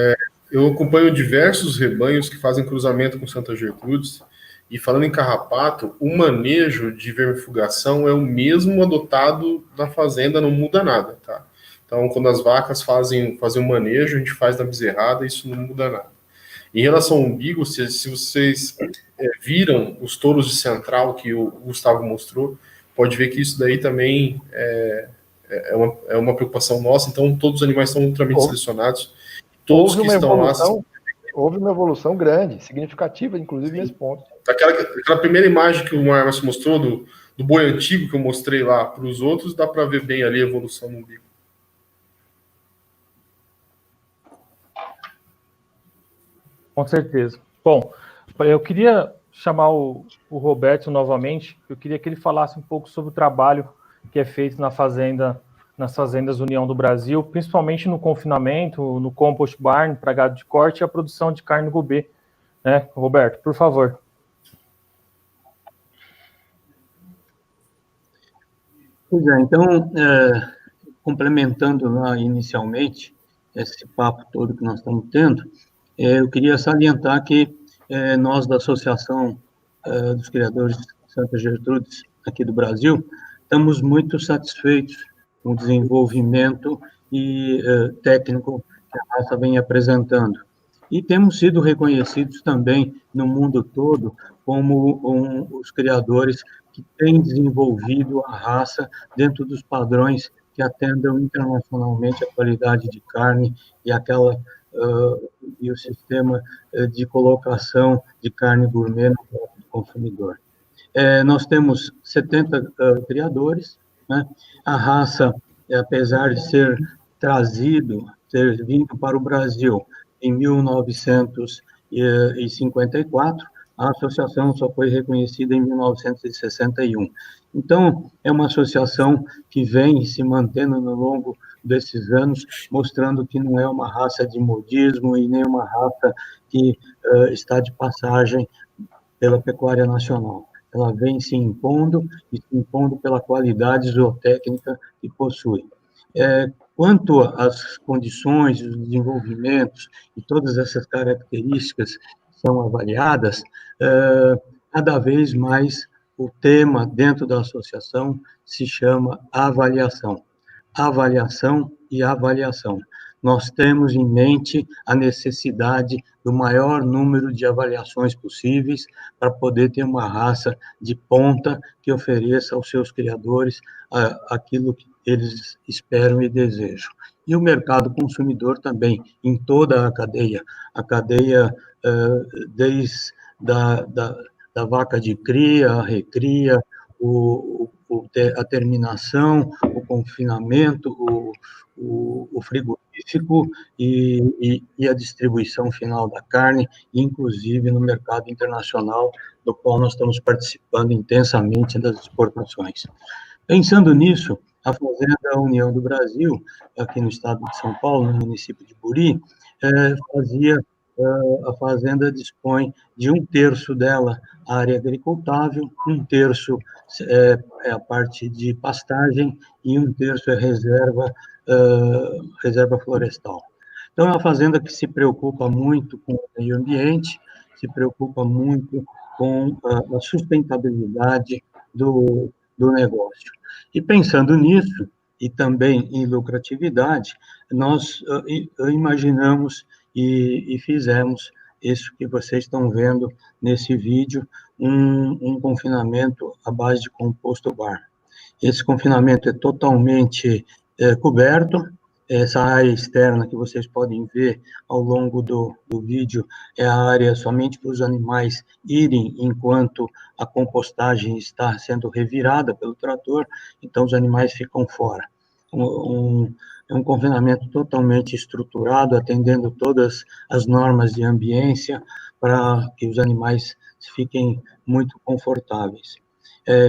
Eu acompanho diversos rebanhos que fazem cruzamento com Santa Gertrudes, e falando em carrapato, o manejo de vermifugação é o mesmo adotado na fazenda, não muda nada, tá? Então, quando as vacas fazem o manejo, a gente faz na bezerrada, isso não muda nada. Em relação ao umbigo, se vocês viram os touros de central que o Gustavo mostrou, pode ver que isso daí também é uma preocupação nossa. Então, todos os animais estão ultramente selecionados. Todos que estão lá... Houve uma evolução grande, significativa, inclusive, nesse ponto. Aquela primeira imagem que o Marcos mostrou do boi antigo que eu mostrei lá para os outros, dá para ver bem ali a evolução no umbigo. Com certeza. Bom, eu queria chamar o Roberto novamente. Eu queria que ele falasse um pouco sobre o trabalho que é feito nas fazendas União do Brasil, principalmente no confinamento, no compost barn para gado de corte e a produção de carne gourmet. Né? Roberto, por favor. Pois é, então, complementando lá inicialmente esse papo todo que nós estamos tendo, eu queria salientar que nós da Associação dos Criadores de Santa Gertrudes aqui do Brasil estamos muito satisfeitos com o desenvolvimento técnico que a raça vem apresentando. E temos sido reconhecidos também no mundo todo como os criadores que têm desenvolvido a raça dentro dos padrões que atendam internacionalmente a qualidade de carne e o sistema de colocação de carne gourmet no próprio consumidor. Nós temos 70 criadores, né? A raça, apesar de ter vindo para o Brasil em 1954, a associação só foi reconhecida em 1961. Então, é uma associação que vem se mantendo no longo desses anos, mostrando que não é uma raça de modismo e nem uma raça que está de passagem pela pecuária nacional. Ela vem se impondo e se impondo pela qualidade zootécnica que possui. Quanto às condições, os desenvolvimentos e todas essas características são avaliadas, cada vez mais o tema dentro da associação se chama avaliação. Avaliação e avaliação. Nós temos em mente a necessidade do maior número de avaliações possíveis para poder ter uma raça de ponta que ofereça aos seus criadores aquilo que eles esperam e desejam. E o mercado consumidor também, em toda a cadeia desde da vaca de cria, a recria, a terminação, o confinamento, o frigorífico e a distribuição final da carne, inclusive no mercado internacional, do qual nós estamos participando intensamente das exportações. Pensando nisso, a Fazenda União do Brasil, aqui no estado de São Paulo, no município de Buri, a fazenda dispõe de 1/3 dela área agricultável, 1/3 é a parte de pastagem e 1/3 é reserva florestal. Então, é uma fazenda que se preocupa muito com o meio ambiente, se preocupa muito com a sustentabilidade do negócio. E pensando nisso, e também em lucratividade, nós imaginamos e fizemos isso que vocês estão vendo nesse vídeo, um confinamento à base de composto bar. Esse confinamento é totalmente coberto. Essa área externa que vocês podem ver ao longo do vídeo é a área somente para os animais irem enquanto a compostagem está sendo revirada pelo trator, então os animais ficam fora. É um confinamento totalmente estruturado, atendendo todas as normas de ambiência, para que os animais fiquem muito confortáveis.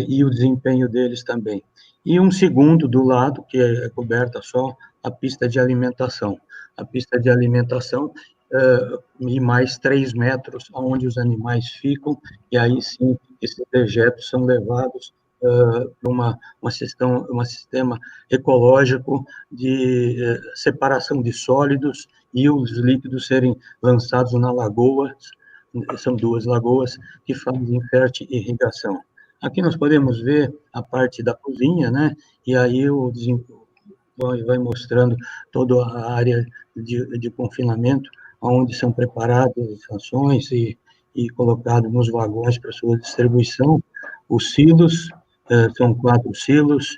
E o desempenho deles também. E um segundo do lado, que é coberta só a pista de alimentação. A pista de alimentação e mais 3 metros onde os animais ficam, e aí sim esses dejetos são levados para um sistema ecológico de separação de sólidos e os líquidos serem lançados na lagoa. São 2 lagoas que fazem fértil irrigação. Aqui nós podemos ver a parte da cozinha, né? E aí vai mostrando toda a área de confinamento, onde são preparadas as rações e colocadas nos vagões para sua distribuição. Os silos, são 4 silos,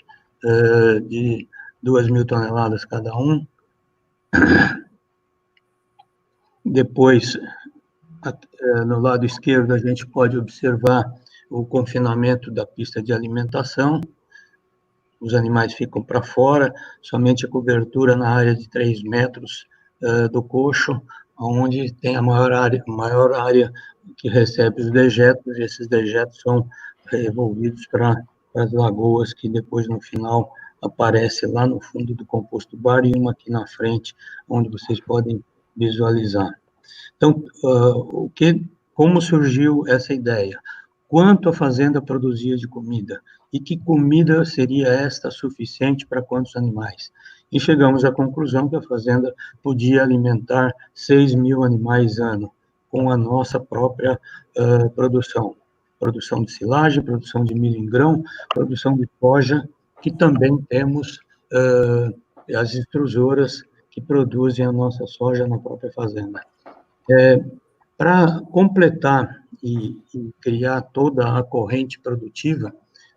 de 2.000 toneladas cada um. Depois, no lado esquerdo, a gente pode observar o confinamento da pista de alimentação. Os animais ficam para fora, somente a cobertura na área de 3 metros do coxo, onde tem a maior área que recebe os dejetos, e esses dejetos são revolvidos para as lagoas, que depois, no final, aparece lá no fundo do composto bar, e uma aqui na frente, onde vocês podem visualizar. Então, como surgiu essa ideia? Quanto a fazenda produzia de comida? E que comida seria esta suficiente para quantos animais? E chegamos à conclusão que a fazenda podia alimentar 6.000 animais ano, com a nossa própria produção. Produção de silagem, produção de milho em grão, produção de soja, que também temos as extrusoras que produzem a nossa soja na própria fazenda. Para completar e criar toda a corrente produtiva,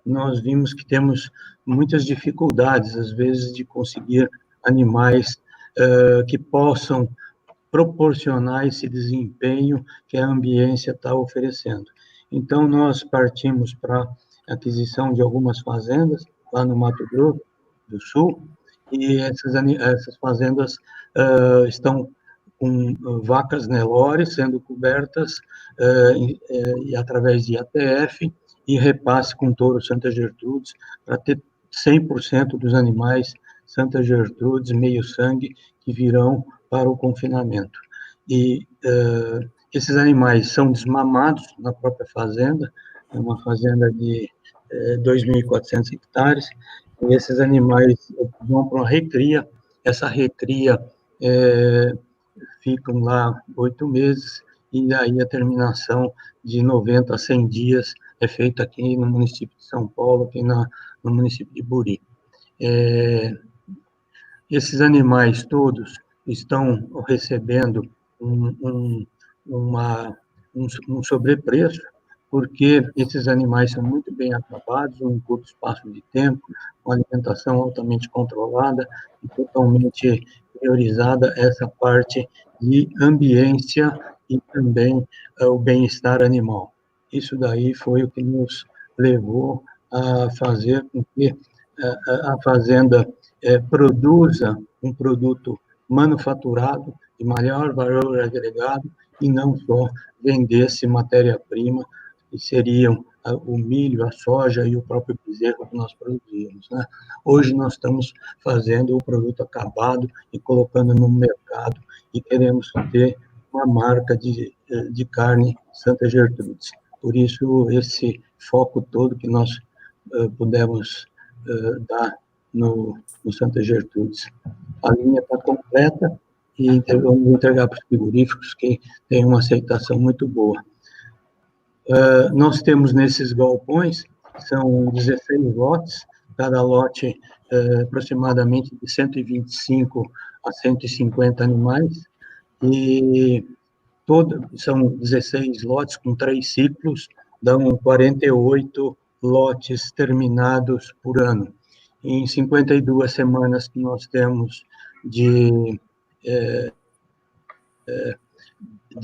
nós vimos que temos muitas dificuldades, às vezes, de conseguir animais que possam proporcionar esse desempenho que a ambiência está oferecendo. Então, nós partimos para a aquisição de algumas fazendas, lá no Mato Grosso do Sul, e essas fazendas estão com vacas Nelore sendo cobertas e através de ATF e repasse com touro Santa Gertrudes, para ter 100% dos animais Santa Gertrudes meio sangue que virão para o confinamento. E esses animais são desmamados na própria fazenda, é uma fazenda de 2.400 hectares, e esses animais vão para uma recria. Essa recria ficam lá 8 meses, e daí a terminação de 90 a 100 dias é feita aqui no município de São Paulo, aqui no município de Buri. Esses animais todos estão recebendo um sobrepreço, porque esses animais são muito bem acabados, em um curto espaço de tempo, com alimentação altamente controlada e totalmente priorizada essa parte de ambiência e também o bem-estar animal. Isso daí foi o que nos levou a fazer com que a fazenda produza um produto manufaturado de maior valor agregado e não só vendesse matéria-prima, que seriam o milho, a soja e o próprio bezerro que nós produzimos, né? Hoje nós estamos fazendo o produto acabado e colocando no mercado e queremos ter uma marca de carne Santa Gertrudes. Por isso, esse foco todo que nós pudemos dar no Santa Gertrudes. A linha está completa e vamos entregar para os frigoríficos que tem uma aceitação muito boa. Nós temos nesses galpões, são 16 lotes, cada lote aproximadamente de 125 a 150 animais, e são 16 lotes com 3 ciclos, dão 48 lotes terminados por ano. Em 52 semanas que nós temos de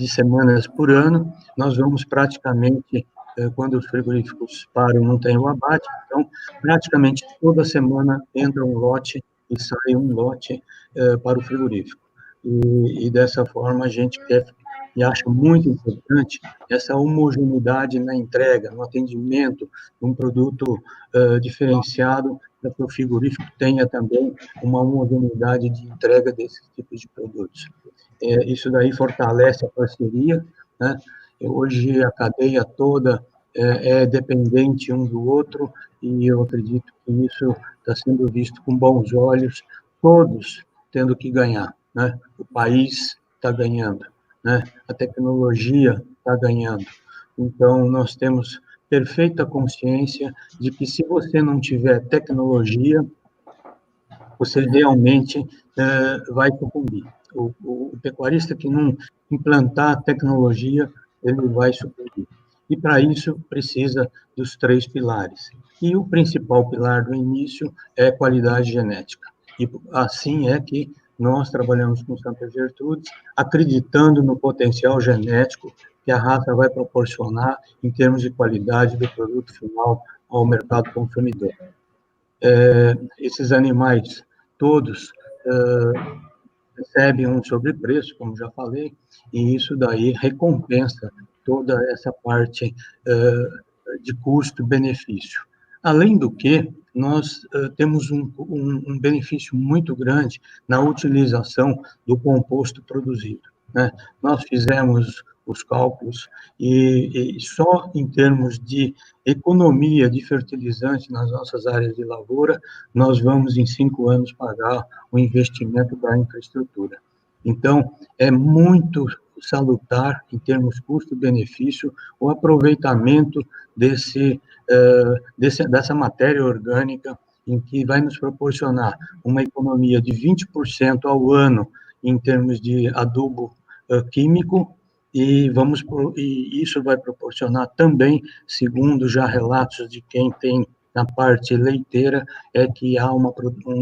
semanas por ano, nós vamos praticamente, quando os frigoríficos param, não tem o abate, então, praticamente toda semana entra um lote e sai um lote para o frigorífico. E dessa forma a gente quer e acha muito importante essa homogeneidade na entrega, no atendimento, um produto diferenciado, para que o frigorífico tenha também uma homogeneidade de entrega desses tipos de produtos. Isso daí fortalece a parceria, né? Hoje a cadeia toda é dependente um do outro, e eu acredito que isso está sendo visto com bons olhos, todos tendo que ganhar, né? O país está ganhando, né? A tecnologia está ganhando. Então, nós temos perfeita consciência de que se você não tiver tecnologia, você realmente vai sucumbir. O pecuarista que não implantar tecnologia, ele vai sucumbir. E, para isso, precisa dos 3 pilares. E o principal pilar do início é qualidade genética. E assim é que nós trabalhamos com Santa Gertrudes, acreditando no potencial genético que a raça vai proporcionar em termos de qualidade do produto final ao mercado consumidor. Esses animais todos recebem um sobrepreço, como já falei, e isso daí recompensa toda essa parte de custo-benefício. Além do que, nós temos um benefício muito grande na utilização do composto produzido, né? Nós fizemos os cálculos e só em termos de economia de fertilizante nas nossas áreas de lavoura, nós vamos, em 5 anos, pagar o investimento da infraestrutura. Então, é muito salutar, em termos custo-benefício, o aproveitamento dessa matéria orgânica, em que vai nos proporcionar uma economia de 20% ao ano em termos de adubo químico, e isso vai proporcionar também, segundo já relatos de quem tem na parte leiteira, é que há um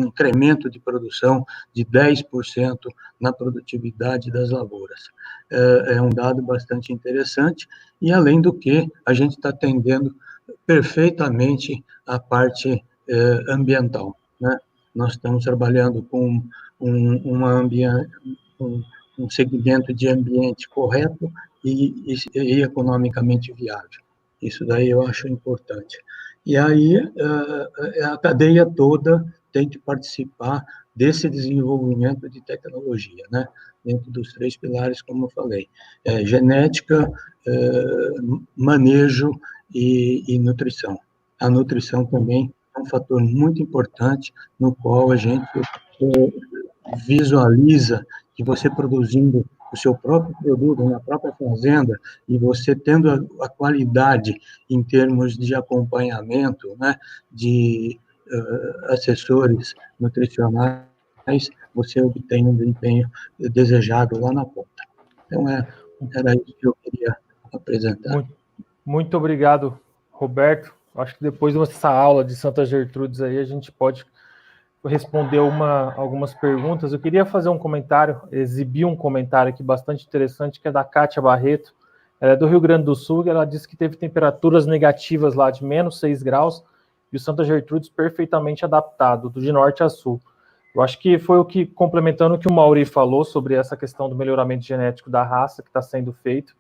incremento de produção de 10% na produtividade das lavouras. É um dado bastante interessante, e além do que, a gente está atendendo perfeitamente a parte ambiental, né? Nós estamos trabalhando com um segmento de ambiente correto e economicamente viável. Isso daí eu acho importante. E aí a cadeia toda tem que participar desse desenvolvimento de tecnologia, né? Dentro dos 3 pilares, como eu falei, genética, manejo e nutrição. A nutrição também é um fator muito importante, no qual a gente visualiza que você produzindo o seu próprio produto na própria fazenda, e você tendo a qualidade em termos de acompanhamento, né, de assessores nutricionais, você obtém um desempenho desejado lá na ponta. Então, era isso que eu queria apresentar. Muito obrigado, Roberto. Acho que depois dessa aula de Santa Gertrudes aí, a gente pode responder algumas perguntas. Eu queria fazer um comentário, exibir um comentário aqui bastante interessante, que é da Kátia Barreto. Ela é do Rio Grande do Sul, e ela disse que teve temperaturas negativas lá de -6 graus, e o Santa Gertrudes perfeitamente adaptado, do de norte a sul. Eu acho que foi o que, complementando o que o Mauri falou sobre essa questão do melhoramento genético da raça que está sendo feito,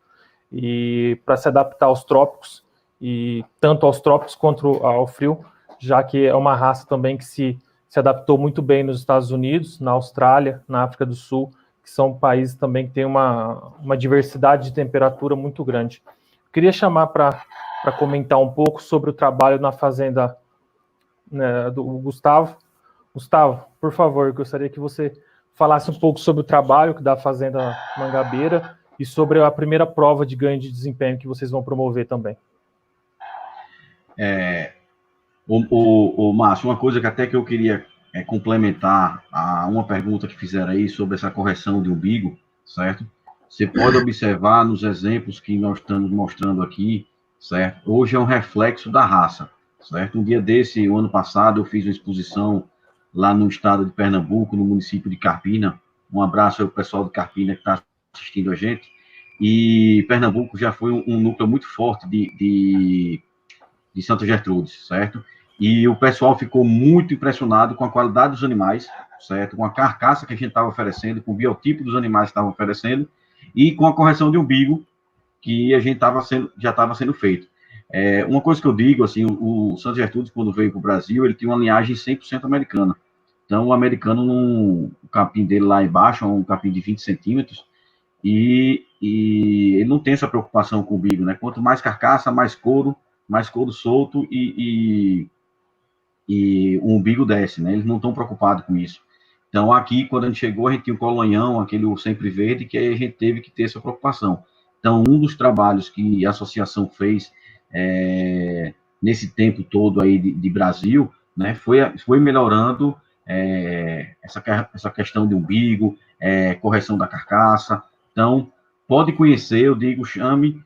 e para se adaptar aos trópicos, e tanto aos trópicos quanto ao frio, já que é uma raça também que se adaptou muito bem nos Estados Unidos, na Austrália, na África do Sul, que são países também que têm uma diversidade de temperatura muito grande. Queria chamar para comentar um pouco sobre o trabalho na fazenda, né, do Gustavo. Gustavo, por favor, gostaria que você falasse um pouco sobre o trabalho da Fazenda Mangabeira e sobre a primeira prova de ganho de desempenho que vocês vão promover também. Márcio, uma coisa que até que eu queria complementar a uma pergunta que fizeram aí sobre essa correção de umbigo, certo? Você pode observar nos exemplos que nós estamos mostrando aqui, certo? Hoje é um reflexo da raça, certo? Um dia desse, o ano passado, eu fiz uma exposição lá no estado de Pernambuco, no município de Carpina. Um abraço ao pessoal de Carpina que está assistindo a gente. E Pernambuco já foi um núcleo muito forte de Santa Gertrudes, certo? E o pessoal ficou muito impressionado com a qualidade dos animais, certo? Com a carcaça que a gente estava oferecendo, com o biotipo dos animais que estavam oferecendo e com a correção de umbigo que a gente já estava sendo feito. Uma coisa que eu digo, assim, o Santa Gertrudes, quando veio para o Brasil, ele tinha uma linhagem 100% americana. Então, o americano, o capim dele lá embaixo é um capim de 20 centímetros e ele não tem essa preocupação com o umbigo, né? Quanto mais carcaça, mais couro solto e o umbigo desce, né? Eles não estão preocupados com isso. Então, aqui, quando a gente chegou, a gente tinha o colonhão, aquele sempre verde, que aí a gente teve que ter essa preocupação. Então, um dos trabalhos que a associação fez nesse tempo todo aí de Brasil, né, foi melhorando essa questão de umbigo, correção da carcaça. Então, pode conhecer, eu digo, chame,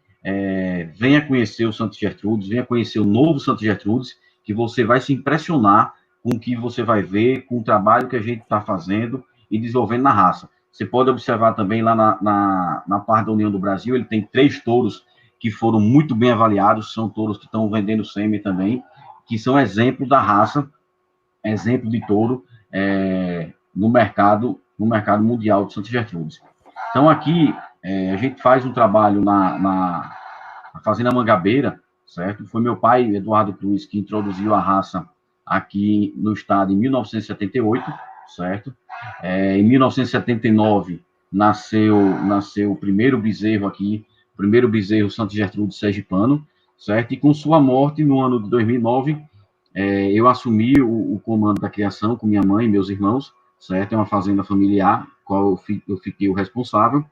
venha conhecer o Santa Gertrudes, venha conhecer o novo Santa Gertrudes, que você vai se impressionar com o que você vai ver, com o trabalho que a gente está fazendo e desenvolvendo na raça. Você pode observar também lá na parte da União do Brasil, ele tem 3 touros que foram muito bem avaliados, são touros que estão vendendo sêmen também, que são exemplo da raça, exemplo de touro no mercado mundial de Santa Gertrudes. Então, aqui, a gente faz um trabalho na Fazenda Mangabeira, certo? Foi meu pai, Eduardo Cruz, que introduziu a raça aqui no estado em 1978, certo? Em 1979, nasceu o primeiro bezerro aqui, o primeiro bezerro Santa Gertrudes sergipano, certo? E com sua morte, no ano de 2009, eu assumi o comando da criação com minha mãe e meus irmãos, certo? É uma fazenda familiar, qual eu fiquei o responsável.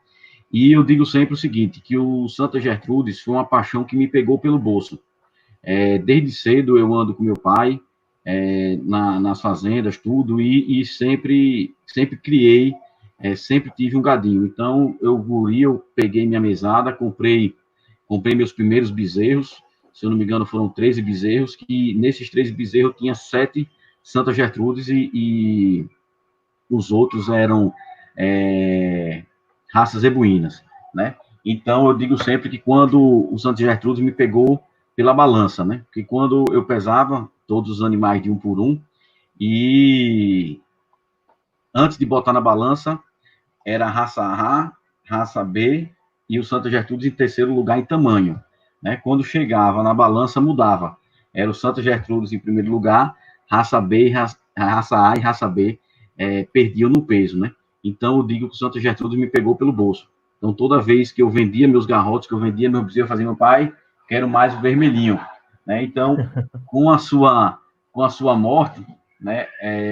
E eu digo sempre o seguinte, que o Santa Gertrudes foi uma paixão que me pegou pelo bolso. Desde cedo eu ando com meu pai, nas fazendas, tudo, e sempre criei, sempre tive um gadinho. Então, eu peguei minha mesada, comprei meus primeiros bezerros, se eu não me engano foram 13 bezerros, que nesses 13 bezerros tinha 7 Santa Gertrudes e os outros eram raças zebuínas, né? Então, eu digo sempre que quando o Santa Gertrudes me pegou pela balança, né? Porque quando eu pesava todos os animais de um por um, e antes de botar na balança, era a raça A, raça B e o Santa Gertrudes em terceiro lugar em tamanho, né? Quando chegava na balança, mudava. Era o Santa Gertrudes em primeiro lugar, raça B, raça A e raça B perdiam no peso, né? Então, eu digo que o Santa Gertrudes me pegou pelo bolso. Então, toda vez que eu vendia meus garrotes, que eu vendia meu bezerro, eu fazia, meu pai, quero mais o vermelhinho, né? Então, com a sua morte, né,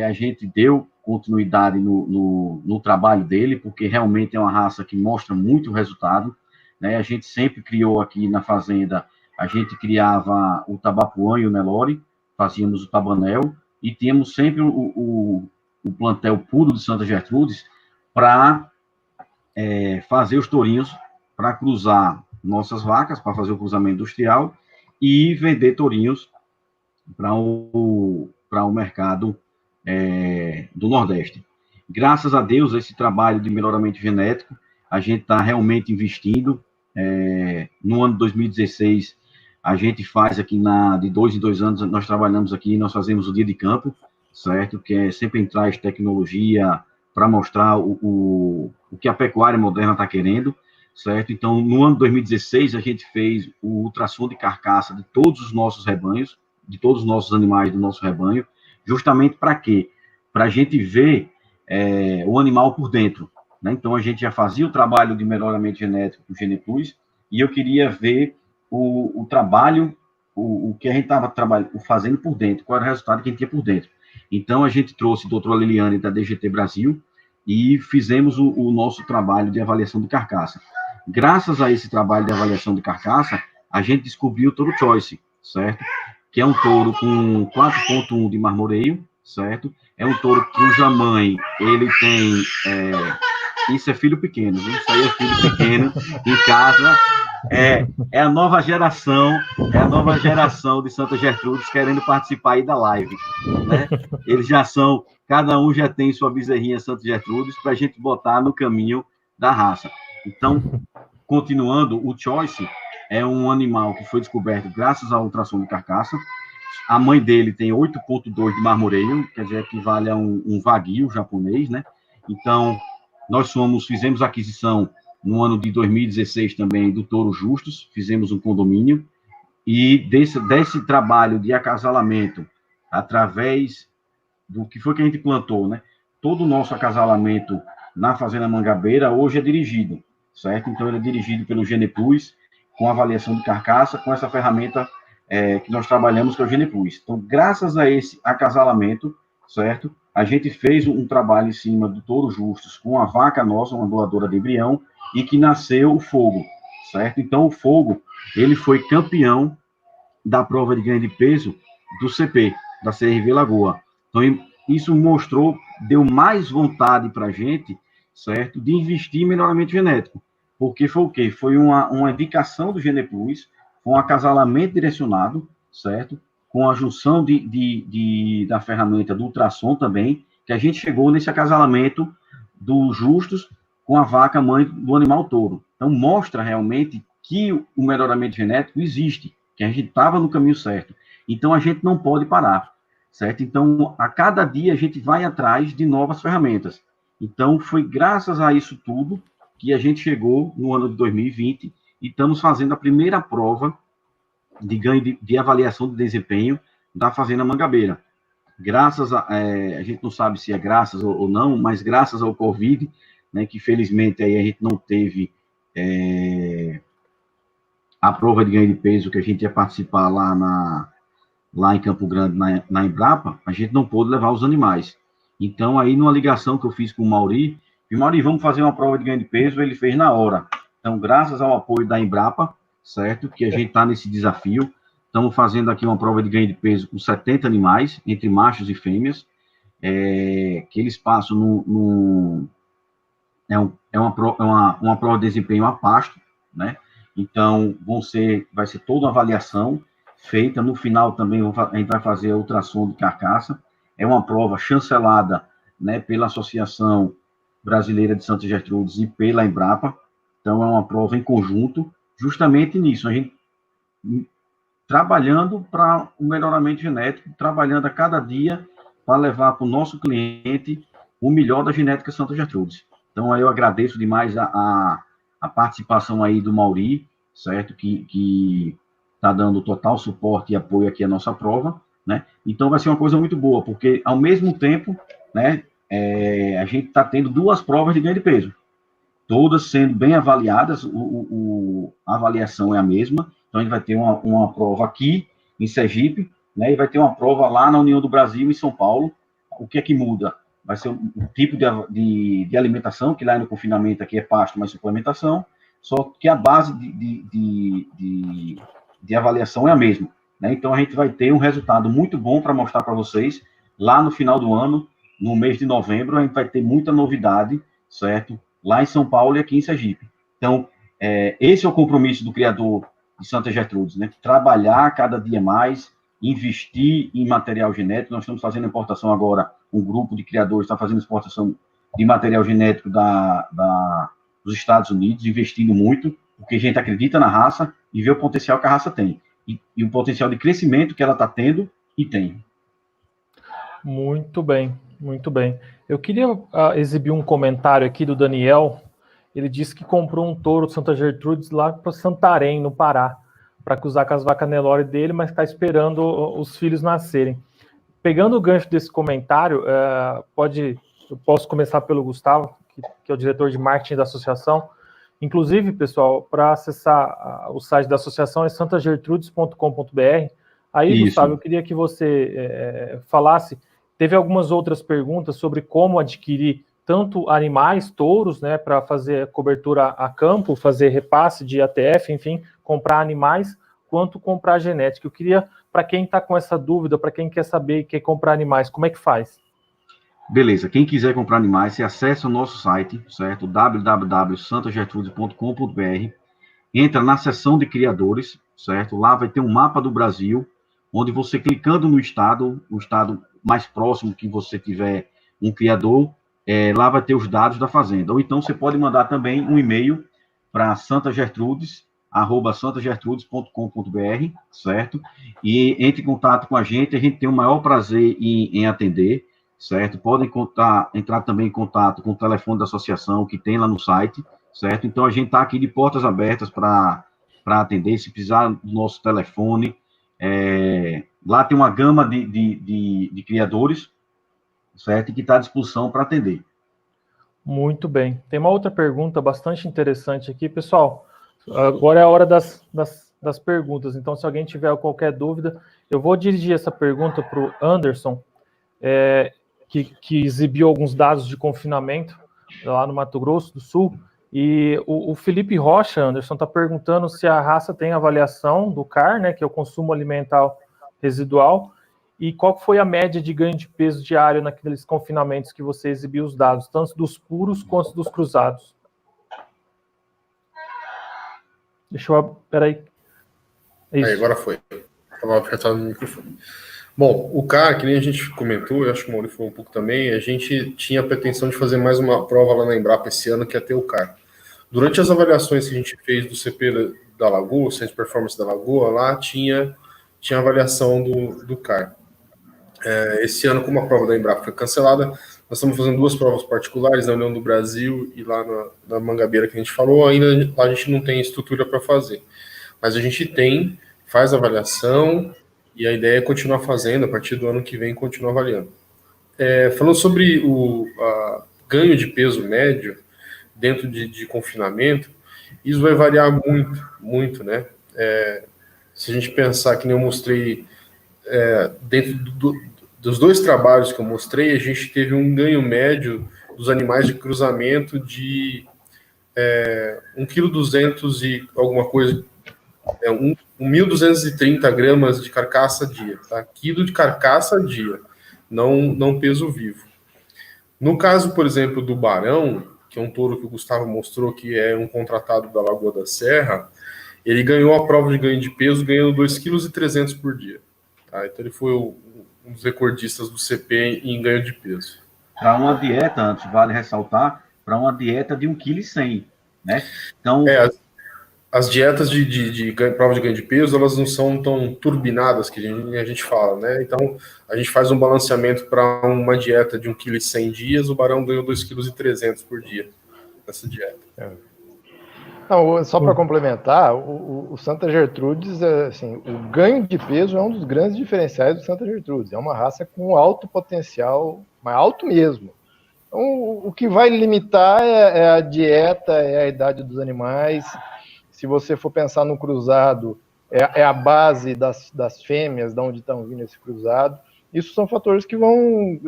a gente deu continuidade no trabalho dele, porque realmente é uma raça que mostra muito resultado, né? A gente sempre criou aqui na fazenda, a gente criava o Tabapuã e o Nelore, fazíamos o Tabanel, e tínhamos sempre o plantel puro de Santa Gertrudes para fazer os tourinhos, para cruzar nossas vacas, para fazer o cruzamento industrial e vender tourinhos para o mercado do Nordeste. Graças a Deus, esse trabalho de melhoramento genético, a gente está realmente investindo. No ano de 2016, A gente faz aqui de 2 em 2 anos, nós trabalhamos aqui, nós fazemos o dia de campo, certo? Que é sempre traz tecnologia para mostrar o que a pecuária moderna está querendo, certo? Então, no ano de 2016, a gente fez o ultrassom de carcaça de todos os nossos rebanhos, de todos os nossos animais do nosso rebanho, justamente para quê? Para a gente ver o animal por dentro, né? Então, a gente já fazia o trabalho de melhoramento genético com o GenePlus, e eu queria ver o trabalho, o que a gente estava fazendo por dentro, qual era o resultado que a gente tinha por dentro. Então, a gente trouxe a doutora Liliane da DGT Brasil e fizemos o nosso trabalho de avaliação de carcaça. Graças a esse trabalho de avaliação de carcaça, a gente descobriu o touro Choice, certo? Que é um touro com 4,1 de marmoreio, certo? É um touro cuja mãe, ele tem... isso é filho pequeno, viu? Isso aí é filho pequeno em casa. É a nova geração de Santa Gertrudes querendo participar aí da live, né? Eles já são, cada um já tem sua bezerrinha Santa Gertrudes para a gente botar no caminho da raça. Então, continuando, o Choice é um animal que foi descoberto graças ao ultrassom de carcaça. A mãe dele tem 8,2 de marmoreio, quer dizer, equivale a um wagyu japonês, né? Então, nós fizemos a aquisição no ano de 2016 também do Touro Justus, fizemos um condomínio, e desse trabalho de acasalamento, através do que foi que a gente plantou, né? Todo o nosso acasalamento na Fazenda Mangabeira hoje é dirigido, certo? Então, ele é dirigido pelo GenePlus, com avaliação de carcaça, com essa ferramenta que nós trabalhamos, que é o GenePlus. Então, graças a esse acasalamento, certo? A gente fez um trabalho em cima do Touro Justus com a vaca nossa, uma doadora de embrião, e que nasceu o Fogo, certo? Então, o Fogo, ele foi campeão da prova de ganho de peso do CP, da CRV Lagoa. Então, isso deu mais vontade para a gente, certo? De investir em melhoramento genético. Porque foi o quê? Foi uma indicação do GenePlus, um acasalamento direcionado, certo? Com a junção da ferramenta do ultrassom também, que a gente chegou nesse acasalamento do Justus com a vaca mãe do animal touro. Então, mostra realmente que o melhoramento genético existe, que a gente estava no caminho certo. Então, a gente não pode parar, certo? Então, a cada dia, a gente vai atrás de novas ferramentas. Então, foi graças a isso tudo que a gente chegou no ano de 2020 e estamos fazendo a primeira prova de ganho de avaliação de desempenho da Fazenda Mangabeira. Graças a gente não sabe se é graças ou não, mas graças ao Covid, né, que felizmente aí a gente não teve a prova de ganho de peso que a gente ia participar lá em Campo Grande, na Embrapa, a gente não pôde levar os animais. Então, aí, numa ligação que eu fiz com o Mauri, vamos fazer uma prova de ganho de peso, ele fez na hora. Então, graças ao apoio da Embrapa, certo, que a gente está nesse desafio, estamos fazendo aqui uma prova de ganho de peso com 70 animais, entre machos e fêmeas, que eles passam uma prova de desempenho a pasto, né? Então, vai ser toda uma avaliação feita. No final também a gente vai fazer a ultrassom de carcaça. É uma prova chancelada, né, pela Associação Brasileira de Santa Gertrudes e pela Embrapa. Então, é uma prova em conjunto, justamente nisso. A gente trabalhando para o melhoramento genético, trabalhando a cada dia para levar para o nosso cliente o melhor da genética Santa Gertrudes. Então, aí eu agradeço demais a participação aí do Mauri, certo? Que está dando total suporte e apoio aqui à nossa prova, né? Então, vai ser uma coisa muito boa, porque, ao mesmo tempo, né, a gente está tendo 2 provas de ganho de peso, todas sendo bem avaliadas, a avaliação é a mesma. Então, a gente vai ter uma prova aqui, em Sergipe, né, e vai ter uma prova lá na União do Brasil, em São Paulo. O que é que muda? Vai ser um tipo de alimentação, que lá no confinamento aqui é pasto, mas suplementação, só que a base de avaliação é a mesma, né? Então, a gente vai ter um resultado muito bom para mostrar para vocês lá no final do ano, no mês de novembro, a gente vai ter muita novidade, certo? Lá em São Paulo e aqui em Sergipe. Então, esse é o compromisso do criador de Santa Gertrudes, né? Trabalhar cada dia mais, investir em material genético. Nós estamos fazendo importação agora, um grupo de criadores está fazendo exportação de material genético dos Estados Unidos, investindo muito, porque a gente acredita na raça e vê o potencial que a raça tem. e o potencial de crescimento que ela está tendo e tem. Muito bem, muito bem. Eu queria exibir um comentário aqui do Daniel. Ele disse que comprou um touro de Santa Gertrudes lá para Santarém, no Pará, para cruzar com as vacas Nelore dele, mas está esperando os filhos nascerem. Pegando o gancho desse comentário, eu posso começar pelo Gustavo, que é o diretor de marketing da associação. Inclusive, pessoal, para acessar o site da associação é santagertrudes.com.br. Aí, Isso. Gustavo, eu queria que você falasse. Teve algumas outras perguntas sobre como adquirir tanto animais, touros, né, para fazer cobertura a campo, fazer repasse de ATF, enfim, comprar animais, quanto comprar genética. Eu queria, para quem está com essa dúvida, para quem quer saber e quer comprar animais, como é que faz? Beleza, quem quiser comprar animais, você acessa o nosso site, certo? www.santagertrudes.com.br, entra na seção de criadores, certo? Lá vai ter um mapa do Brasil, onde você clicando no estado, o estado mais próximo que você tiver um criador, lá vai ter os dados da fazenda. Ou então você pode mandar também um e-mail para santagertrudes@santagertrudes.com.br, certo? E entre em contato com a gente tem o maior prazer em atender, certo? Podem entrar também em contato com o telefone da associação que tem lá no site, certo? Então a gente está aqui de portas abertas para atender, se precisar do nosso telefone. Lá tem uma gama de criadores, certo? Que está à disposição para atender. Muito bem. Tem uma outra pergunta bastante interessante aqui. Pessoal, agora é a hora das perguntas. Então, se alguém tiver qualquer dúvida, eu vou dirigir essa pergunta para o Anderson, que exibiu alguns dados de confinamento lá no Mato Grosso do Sul. E o Felipe Rocha, Anderson, está perguntando se a raça tem avaliação do CAR, né, que é o consumo alimentar residual, e qual foi a média de ganho de peso diário naqueles confinamentos que você exibiu os dados, tanto dos puros quanto dos cruzados. Deixa eu... Peraí. Aí, agora foi. Estava apertado no microfone. Bom, o CAR, que nem a gente comentou, eu acho que o Maurício falou um pouco também, a gente tinha a pretensão de fazer mais uma prova lá na Embrapa esse ano, que é ter o CAR. Durante as avaliações que a gente fez do CP da Lagoa, o Centro de Performance da Lagoa, lá tinha avaliação do CAR. Esse ano, como a prova da Embrapa foi cancelada, nós estamos fazendo 2 provas particulares, na União do Brasil e lá na Mangabeira, que a gente falou. Ainda lá a gente não tem estrutura para fazer, mas a gente faz avaliação, e a ideia é continuar fazendo, a partir do ano que vem, continuar avaliando. Falando sobre o ganho de peso médio dentro de confinamento, isso vai variar muito, muito, né? Se a gente pensar, que nem eu mostrei, dentro dos 2 trabalhos que eu mostrei, a gente teve um ganho médio dos animais de cruzamento de 1,2 kg e alguma coisa, 1.230 gramas de carcaça dia, tá? Quilo de carcaça dia, não peso vivo. No caso, por exemplo, do Barão, que é um touro que o Gustavo mostrou, que é um contratado da Lagoa da Serra, ele ganhou a prova de ganho de peso ganhando 2,3 kg por dia. Tá? Então ele foi um dos recordistas do CP em ganho de peso. Para uma dieta, antes, vale ressaltar, para uma dieta de 1,1 kg, né? Então... As dietas de prova de ganho de peso, elas não são tão turbinadas, que a gente fala, né? Então, a gente faz um balanceamento para uma dieta de 1,1 kg dias, o Barão ganhou 2,3 kg por dia nessa dieta. Não, só para complementar, o Santa Gertrudes, assim, o ganho de peso é um dos grandes diferenciais do Santa Gertrudes. É uma raça com alto potencial, mas alto mesmo. Então, o que vai limitar é a dieta, é a idade dos animais. Se você for pensar no cruzado, é a base das fêmeas, de onde estão vindo esse cruzado. Isso são fatores que vão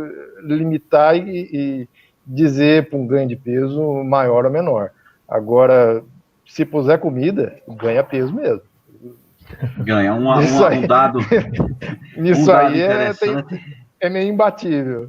limitar e dizer para um ganho de peso maior ou menor. Agora, se puser comida, ganha peso mesmo. Ganha um dado. Isso aí é meio imbatível.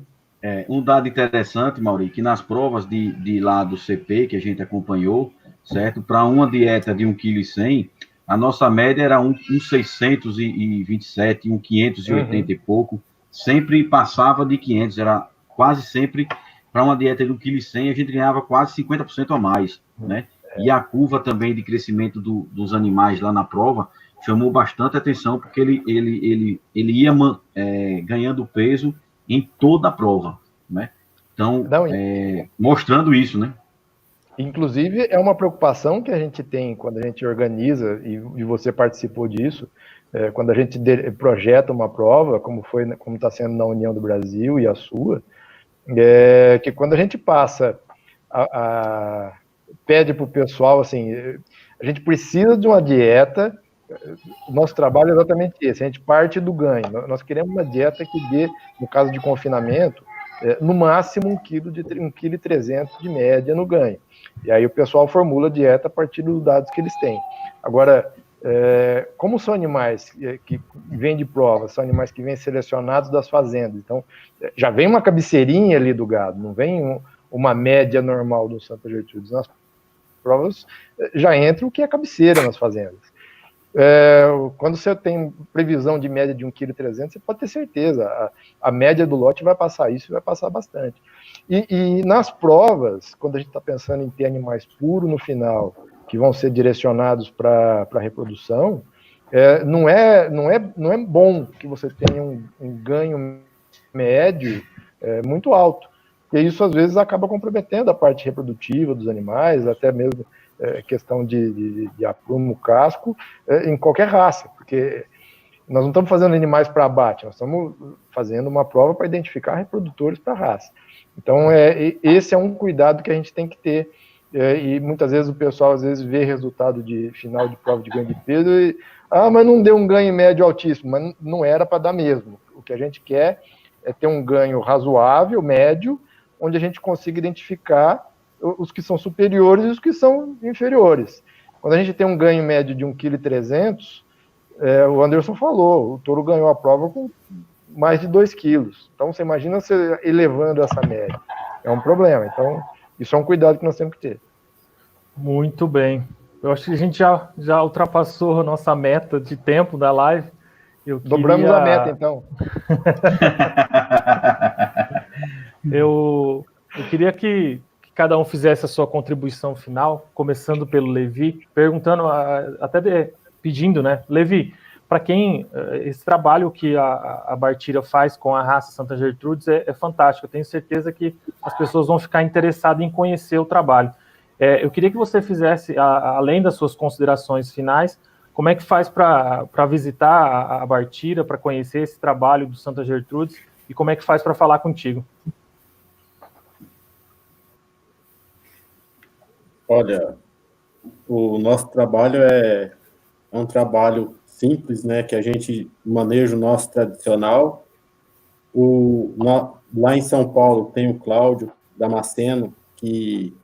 Um dado interessante, Mauri, que nas provas de lá do CP, que a gente acompanhou, certo? Para uma dieta de 1,1 kg, a nossa média era 1,627, 1,580 e pouco. Sempre passava de 500, era quase sempre, para uma dieta de 1,1 kg, a gente ganhava quase 50% a mais, né? E a curva também de crescimento dos animais lá na prova chamou bastante atenção, porque ele ia ganhando peso em toda a prova, né? Então, mostrando isso, né? Inclusive, é uma preocupação que a gente tem quando a gente organiza, e você participou disso, quando a gente projeta uma prova, como está sendo na União do Brasil e a sua, que quando a gente passa, pede para o pessoal, assim, a gente precisa de uma dieta, o nosso trabalho é exatamente esse, a gente parte do ganho, nós queremos uma dieta que dê, no caso de confinamento, no máximo 1,3 kg de média no ganho. E aí o pessoal formula a dieta a partir dos dados que eles têm. Agora, como são animais que vêm de prova, são animais que vêm selecionados das fazendas, então já vem uma cabeceirinha ali do gado, não vem uma média normal do Santa Gertrudes. Nas provas já entra o que é cabeceira nas fazendas. Quando você tem previsão de média de 1,3 kg, você pode ter certeza, a média do lote vai passar isso e vai passar bastante. E nas provas, quando a gente está pensando em ter animais puros no final, que vão ser direcionados para a reprodução, não é bom que você tenha um ganho médio muito alto, porque isso às vezes acaba comprometendo a parte reprodutiva dos animais, até mesmo questão de aprumo, casco, em qualquer raça, porque nós não estamos fazendo animais para abate, nós estamos fazendo uma prova para identificar reprodutores para raça. Então, esse é um cuidado que a gente tem que ter, e muitas vezes o pessoal às vezes vê resultado de final de prova de ganho de peso e, mas não deu um ganho médio altíssimo, mas não era para dar mesmo. O que a gente quer é ter um ganho razoável, médio, onde a gente consiga identificar os que são superiores e os que são inferiores. Quando a gente tem um ganho médio de 1,3 kg, o Anderson falou, o touro ganhou a prova com mais de 2 quilos. Então, você imagina você elevando essa média. É um problema. Então, isso é um cuidado que nós temos que ter. Muito bem. Eu acho que a gente já ultrapassou a nossa meta de tempo da live. Dobramos a meta, então. Eu queria que cada um fizesse a sua contribuição final, começando pelo Levi, perguntando, pedindo, né? Levi, para quem esse trabalho que a Bartira faz com a raça Santa Gertrudes é fantástico. Eu tenho certeza que as pessoas vão ficar interessadas em conhecer o trabalho. Eu queria que você fizesse, além das suas considerações finais, como é que faz para visitar a Bartira, para conhecer esse trabalho do Santa Gertrudes, e como é que faz para falar contigo? Olha, o nosso trabalho é um trabalho simples, né, que a gente maneja o nosso tradicional. Lá em São Paulo tem o Cláudio Damasceno, que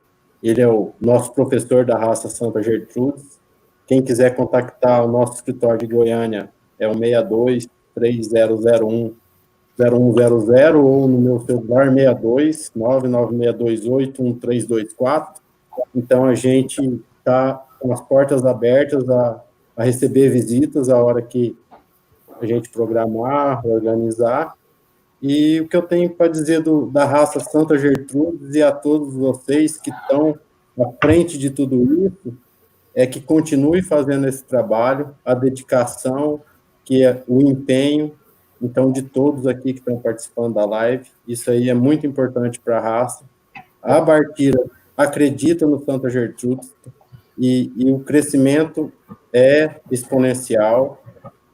ele é o nosso professor da raça Santa Gertrudes. Quem quiser contactar o nosso escritório de Goiânia é o 62-3001-0100 ou no meu celular 62-99628-1324. Então, a gente está com as portas abertas a receber visitas a hora que a gente programar, organizar. E o que eu tenho para dizer da raça Santa Gertrudes e a todos vocês que estão à frente de tudo isso é que continue fazendo esse trabalho, a dedicação, que é o empenho, então, de todos aqui que estão participando da live. Isso aí é muito importante para a raça. A Bartira acredita no Santa Gertrudes e o crescimento é exponencial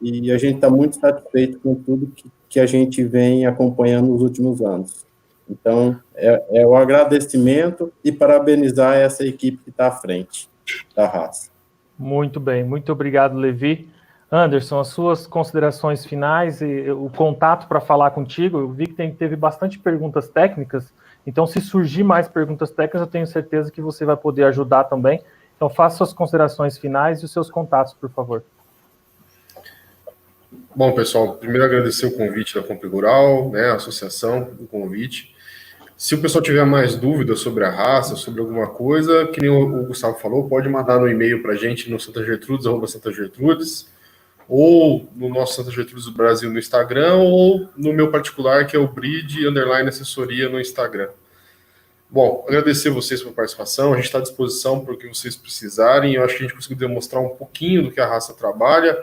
e a gente está muito satisfeito com tudo que a gente vem acompanhando nos últimos anos. Então, é o agradecimento e parabenizar essa equipe que está à frente da raça. Muito bem, muito obrigado, Levi. Anderson, as suas considerações finais e o contato para falar contigo. Eu vi que teve bastante perguntas técnicas, então se surgir mais perguntas técnicas, eu tenho certeza que você vai poder ajudar também. Então faça suas considerações finais e os seus contatos, por favor. Bom, pessoal, primeiro agradecer o convite da Compre Rural, né, a associação, o convite. Se o pessoal tiver mais dúvidas sobre a raça, sobre alguma coisa, que nem o Gustavo falou, pode mandar no e-mail para a gente no santagertrudes@santagertrudes, ou no nosso Santa Gertrudes do Brasil no Instagram, ou no meu particular, que é o Bride _assessoria no Instagram. Bom, agradecer vocês pela participação, a gente está à disposição para o que vocês precisarem, eu acho que a gente conseguiu demonstrar um pouquinho do que a raça trabalha,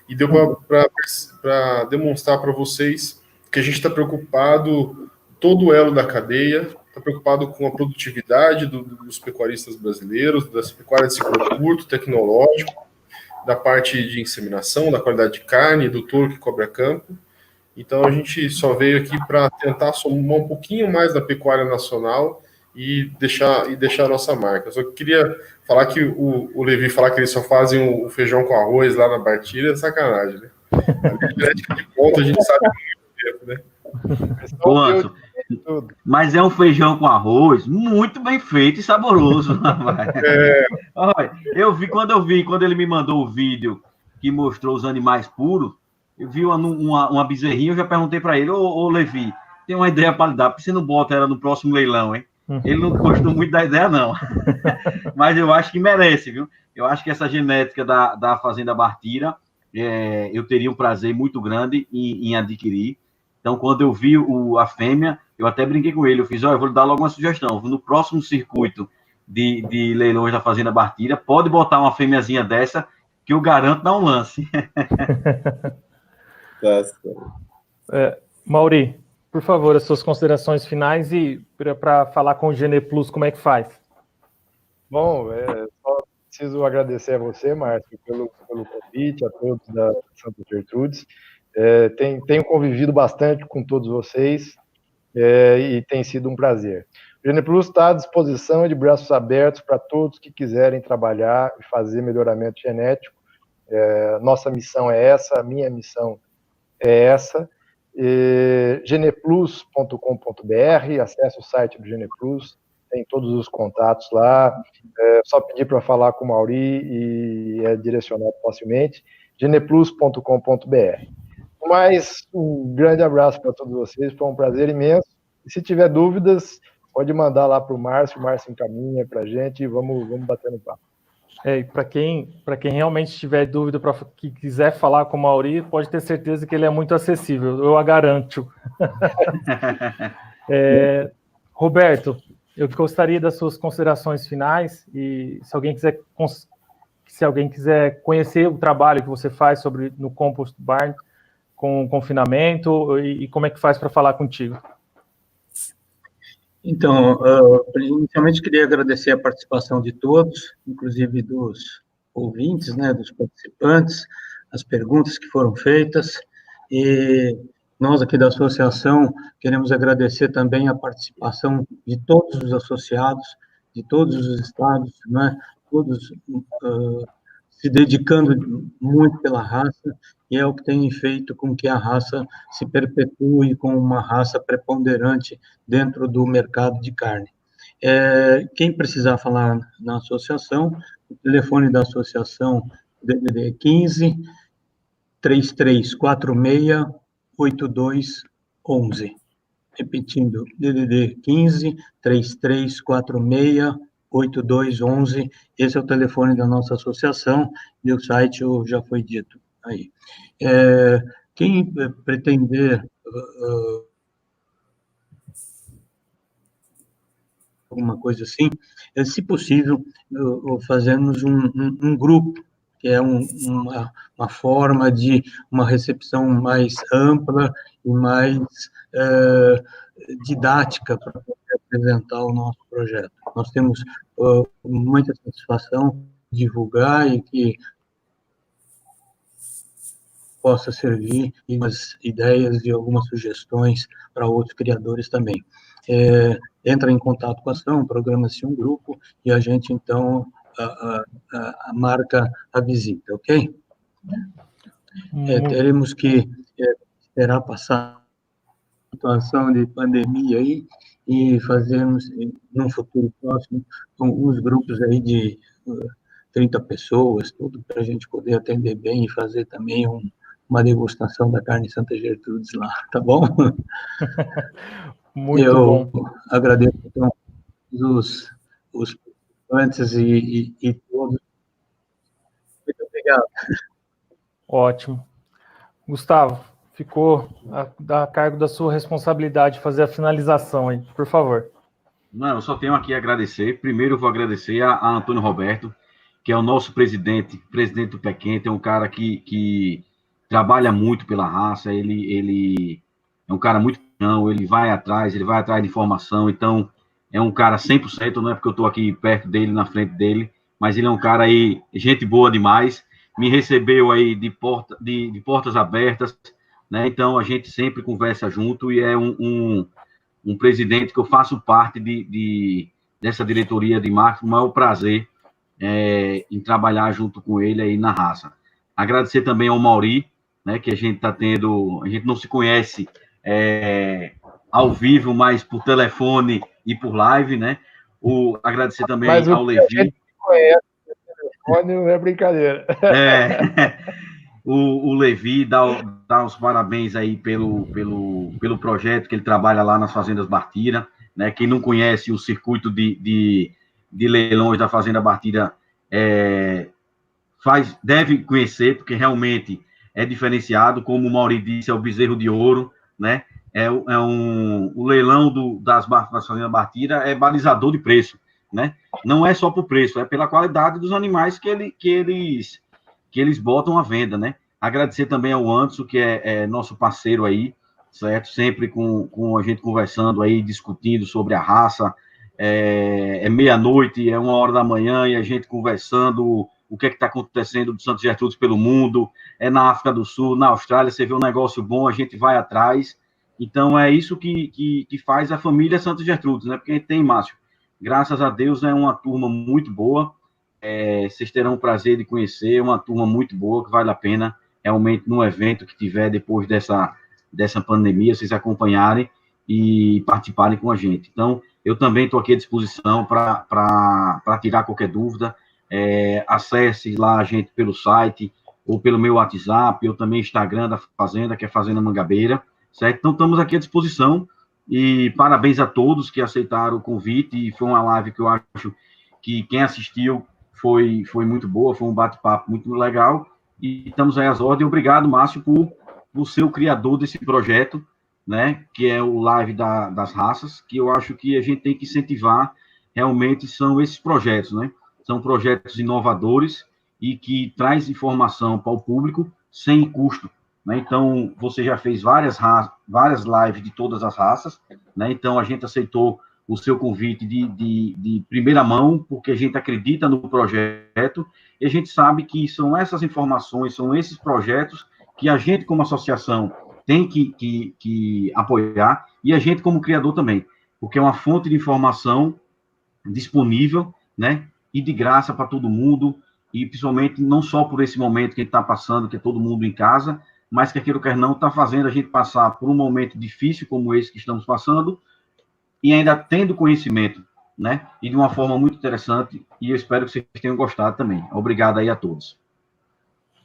e deu para demonstrar para vocês que a gente está preocupado, todo o elo da cadeia, está preocupado com a produtividade dos pecuaristas brasileiros, das pecuárias de ciclo curto, tecnológico, da parte de inseminação, da qualidade de carne, do touro que cobre a campo. Então a gente só veio aqui para tentar somar um pouquinho mais da pecuária nacional e deixar a nossa marca. Eu só queria falar que o Levi falar que eles só fazem o feijão com arroz lá na Bartira é sacanagem, né? A genética de ponta a gente sabe há muito tempo, né? Quanto? Mas é um feijão com arroz muito bem feito e saboroso. Olha, quando ele me mandou o vídeo que mostrou os animais puros, eu vi uma bezerrinha, eu já perguntei para ele, ô Levi, tem uma ideia para lhe dar, por que você não bota ela no próximo leilão, hein? Ele não gostou muito da ideia, não. Mas eu acho que merece, viu? Eu acho que essa genética da Fazenda Bartira, eu teria um prazer muito grande em adquirir. Então, quando eu vi a fêmea, eu até brinquei com ele, eu fiz, eu vou lhe dar logo uma sugestão, no próximo circuito de leilões da Fazenda Bartira, pode botar uma fêmeazinha dessa, que eu garanto dar um lance. Mauri, por favor, as suas considerações finais e para falar com o GenePlus, como é que faz? Bom, só preciso agradecer a você, Márcio, pelo convite, a todos da Santa Gertrudes. Tenho convivido bastante com todos vocês e tem sido um prazer. O GenePlus está à disposição e de braços abertos para todos que quiserem trabalhar e fazer melhoramento genético. Nossa missão é essa, a minha missão é essa. Geneplus.com.br, acesse o site do GenePlus, tem todos os contatos lá, só pedir para falar com o Mauri e é direcionado facilmente, geneplus.com.br. Mas um grande abraço para todos vocês, foi um prazer imenso, e se tiver dúvidas, pode mandar lá para o Márcio encaminha para a gente e vamos bater no papo. E para quem realmente tiver dúvida, que quiser falar com o Mauri, pode ter certeza que ele é muito acessível, eu a garanto. Roberto, eu gostaria das suas considerações finais e se alguém quiser conhecer o trabalho que você faz no Compost Barn com confinamento e como é que faz para falar contigo. Então, inicialmente queria agradecer a participação de todos, inclusive dos ouvintes, né, dos participantes, as perguntas que foram feitas, e nós aqui da associação queremos agradecer também a participação de todos os associados, de todos os estados, né, todos se dedicando muito pela raça, e é o que tem feito com que a raça se perpetue como uma raça preponderante dentro do mercado de carne. Quem precisar falar na associação, o telefone da associação, DDD 15 3346 8211. Repetindo, DDD 15 3346 8211, esse é o telefone da nossa associação, e o site já foi dito aí. Quem pretender alguma coisa assim, se possível, fazermos um grupo, que é uma forma de uma recepção mais ampla e mais didática para apresentar o nosso projeto. Nós temos muita satisfação de divulgar e que possa servir umas ideias e algumas sugestões para outros criadores também. Entra em contato com a ação, programa-se um grupo e a gente, então, marca a visita, ok? Teremos que esperar passar a situação de pandemia aí e fazermos, num futuro próximo, uns grupos aí de 30 pessoas, tudo para a gente poder atender bem e fazer também uma degustação da carne Santa Gertrudes lá, tá bom? Muito bom. Eu agradeço, então, os participantes e todos. Muito obrigado. Ótimo. Gustavo, ficou a cargo da sua responsabilidade fazer a finalização aí, por favor. Não, eu só tenho aqui a agradecer. Primeiro eu vou agradecer a Antônio Roberto, que é o nosso presidente do Pé Quente, é um cara que trabalha muito pela raça, ele é um cara muito bom, ele vai atrás de informação, então é um cara 100%, não é porque eu estou aqui perto dele, na frente dele, mas ele é um cara aí, gente boa demais, me recebeu aí de portas abertas, né? Então a gente sempre conversa junto e é um presidente que eu faço parte dessa diretoria de marketing, o maior prazer em trabalhar junto com ele aí na raça. Agradecer também ao Mauri, né, que a gente não se conhece ao vivo, mas por telefone e por live, né? Agradecer também ao Levi. A gente conhece por telefone, não é brincadeira. O Levi dá os parabéns aí pelo projeto que ele trabalha lá nas Fazendas Bartira, né? Quem não conhece o circuito de leilões da Fazenda Bartira deve conhecer, porque realmente é diferenciado, como o Mauri disse, é o bezerro de ouro, né? O leilão das Fazendas Bartira é balizador de preço, né? Não é só por preço, é pela qualidade dos animais que eles botam à venda, né? Agradecer também ao Anderson, que é nosso parceiro aí, certo? Sempre com a gente conversando aí, discutindo sobre a raça. É meia-noite, é 1h da manhã, e a gente conversando o que está acontecendo do Santos Gertrudes pelo mundo, na África do Sul, na Austrália, você vê um negócio bom, a gente vai atrás. Então, é isso que faz a família Santos Gertrudes, né? Porque a gente tem, Márcio, graças a Deus, é uma turma muito boa, vocês terão o prazer de conhecer, uma turma muito boa, que vale a pena, realmente, no evento que tiver depois dessa pandemia, vocês acompanharem e participarem com a gente. Então, eu também estou aqui à disposição para tirar qualquer dúvida. Acesse lá a gente pelo site ou pelo meu WhatsApp, ou também Instagram da Fazenda, que é Fazenda Mangabeira, certo? Então, estamos aqui à disposição e parabéns a todos que aceitaram o convite, e foi uma live que eu acho que quem assistiu foi muito boa, foi um bate-papo muito legal, e estamos aí às ordens. Obrigado, Márcio, por ser o criador desse projeto, né, que é o Live das Raças, que eu acho que a gente tem que incentivar, realmente são esses projetos, né? São projetos inovadores e que traz informação para o público sem custo, né? Então, você já fez várias lives de todas as raças, né? Então, a gente aceitou o seu convite de primeira mão, porque a gente acredita no projeto e a gente sabe que são essas informações, são esses projetos que a gente, como associação, tem que apoiar, e a gente, como criador, também, porque é uma fonte de informação disponível, né? E de graça para todo mundo, e principalmente não só por esse momento que a gente está passando, que é todo mundo em casa, mas que aquilo que não está fazendo a gente passar por um momento difícil como esse que estamos passando, e ainda tendo conhecimento, né? E de uma forma muito interessante, e eu espero que vocês tenham gostado também. Obrigado aí a todos.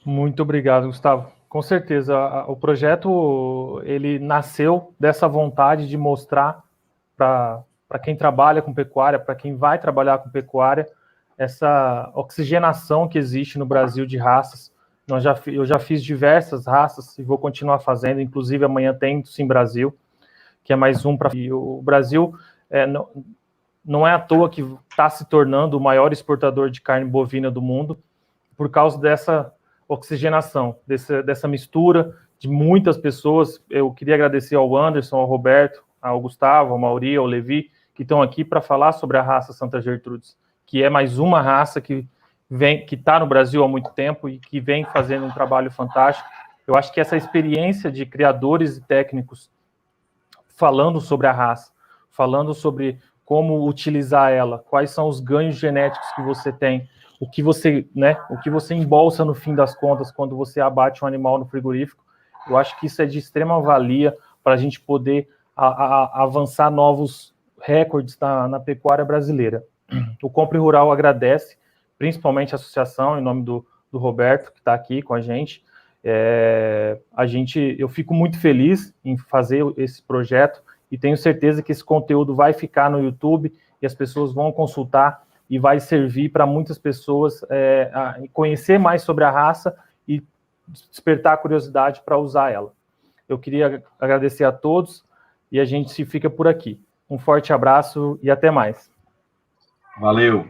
Muito obrigado, Gustavo. Com certeza, o projeto, ele nasceu dessa vontade de mostrar para quem trabalha com pecuária, para quem vai trabalhar com pecuária, essa oxigenação que existe no Brasil de raças. Eu já fiz diversas raças e vou continuar fazendo, inclusive amanhã tem do Sim Brasil, que é mais um para... O Brasil não é à toa que está se tornando o maior exportador de carne bovina do mundo, por causa dessa oxigenação, dessa mistura de muitas pessoas. Eu queria agradecer ao Anderson, ao Roberto, ao Gustavo, ao Mauri, ao Levi, que estão aqui para falar sobre a raça Santa Gertrudes, que é mais uma raça que está no Brasil há muito tempo e que vem fazendo um trabalho fantástico. Eu acho que essa experiência de criadores e técnicos falando sobre a raça, falando sobre como utilizar ela, quais são os ganhos genéticos que você tem, o que você embolsa no fim das contas quando você abate um animal no frigorífico. Eu acho que isso é de extrema valia para a gente poder avançar novos recordes na pecuária brasileira. O Compre Rural agradece, principalmente a associação, em nome do Roberto, que está aqui com a gente. Eu fico muito feliz em fazer esse projeto e tenho certeza que esse conteúdo vai ficar no YouTube e as pessoas vão consultar e vai servir para muitas pessoas conhecer mais sobre a raça e despertar a curiosidade para usar ela. Eu queria agradecer a todos e a gente se fica por aqui. Um forte abraço e até mais. Valeu.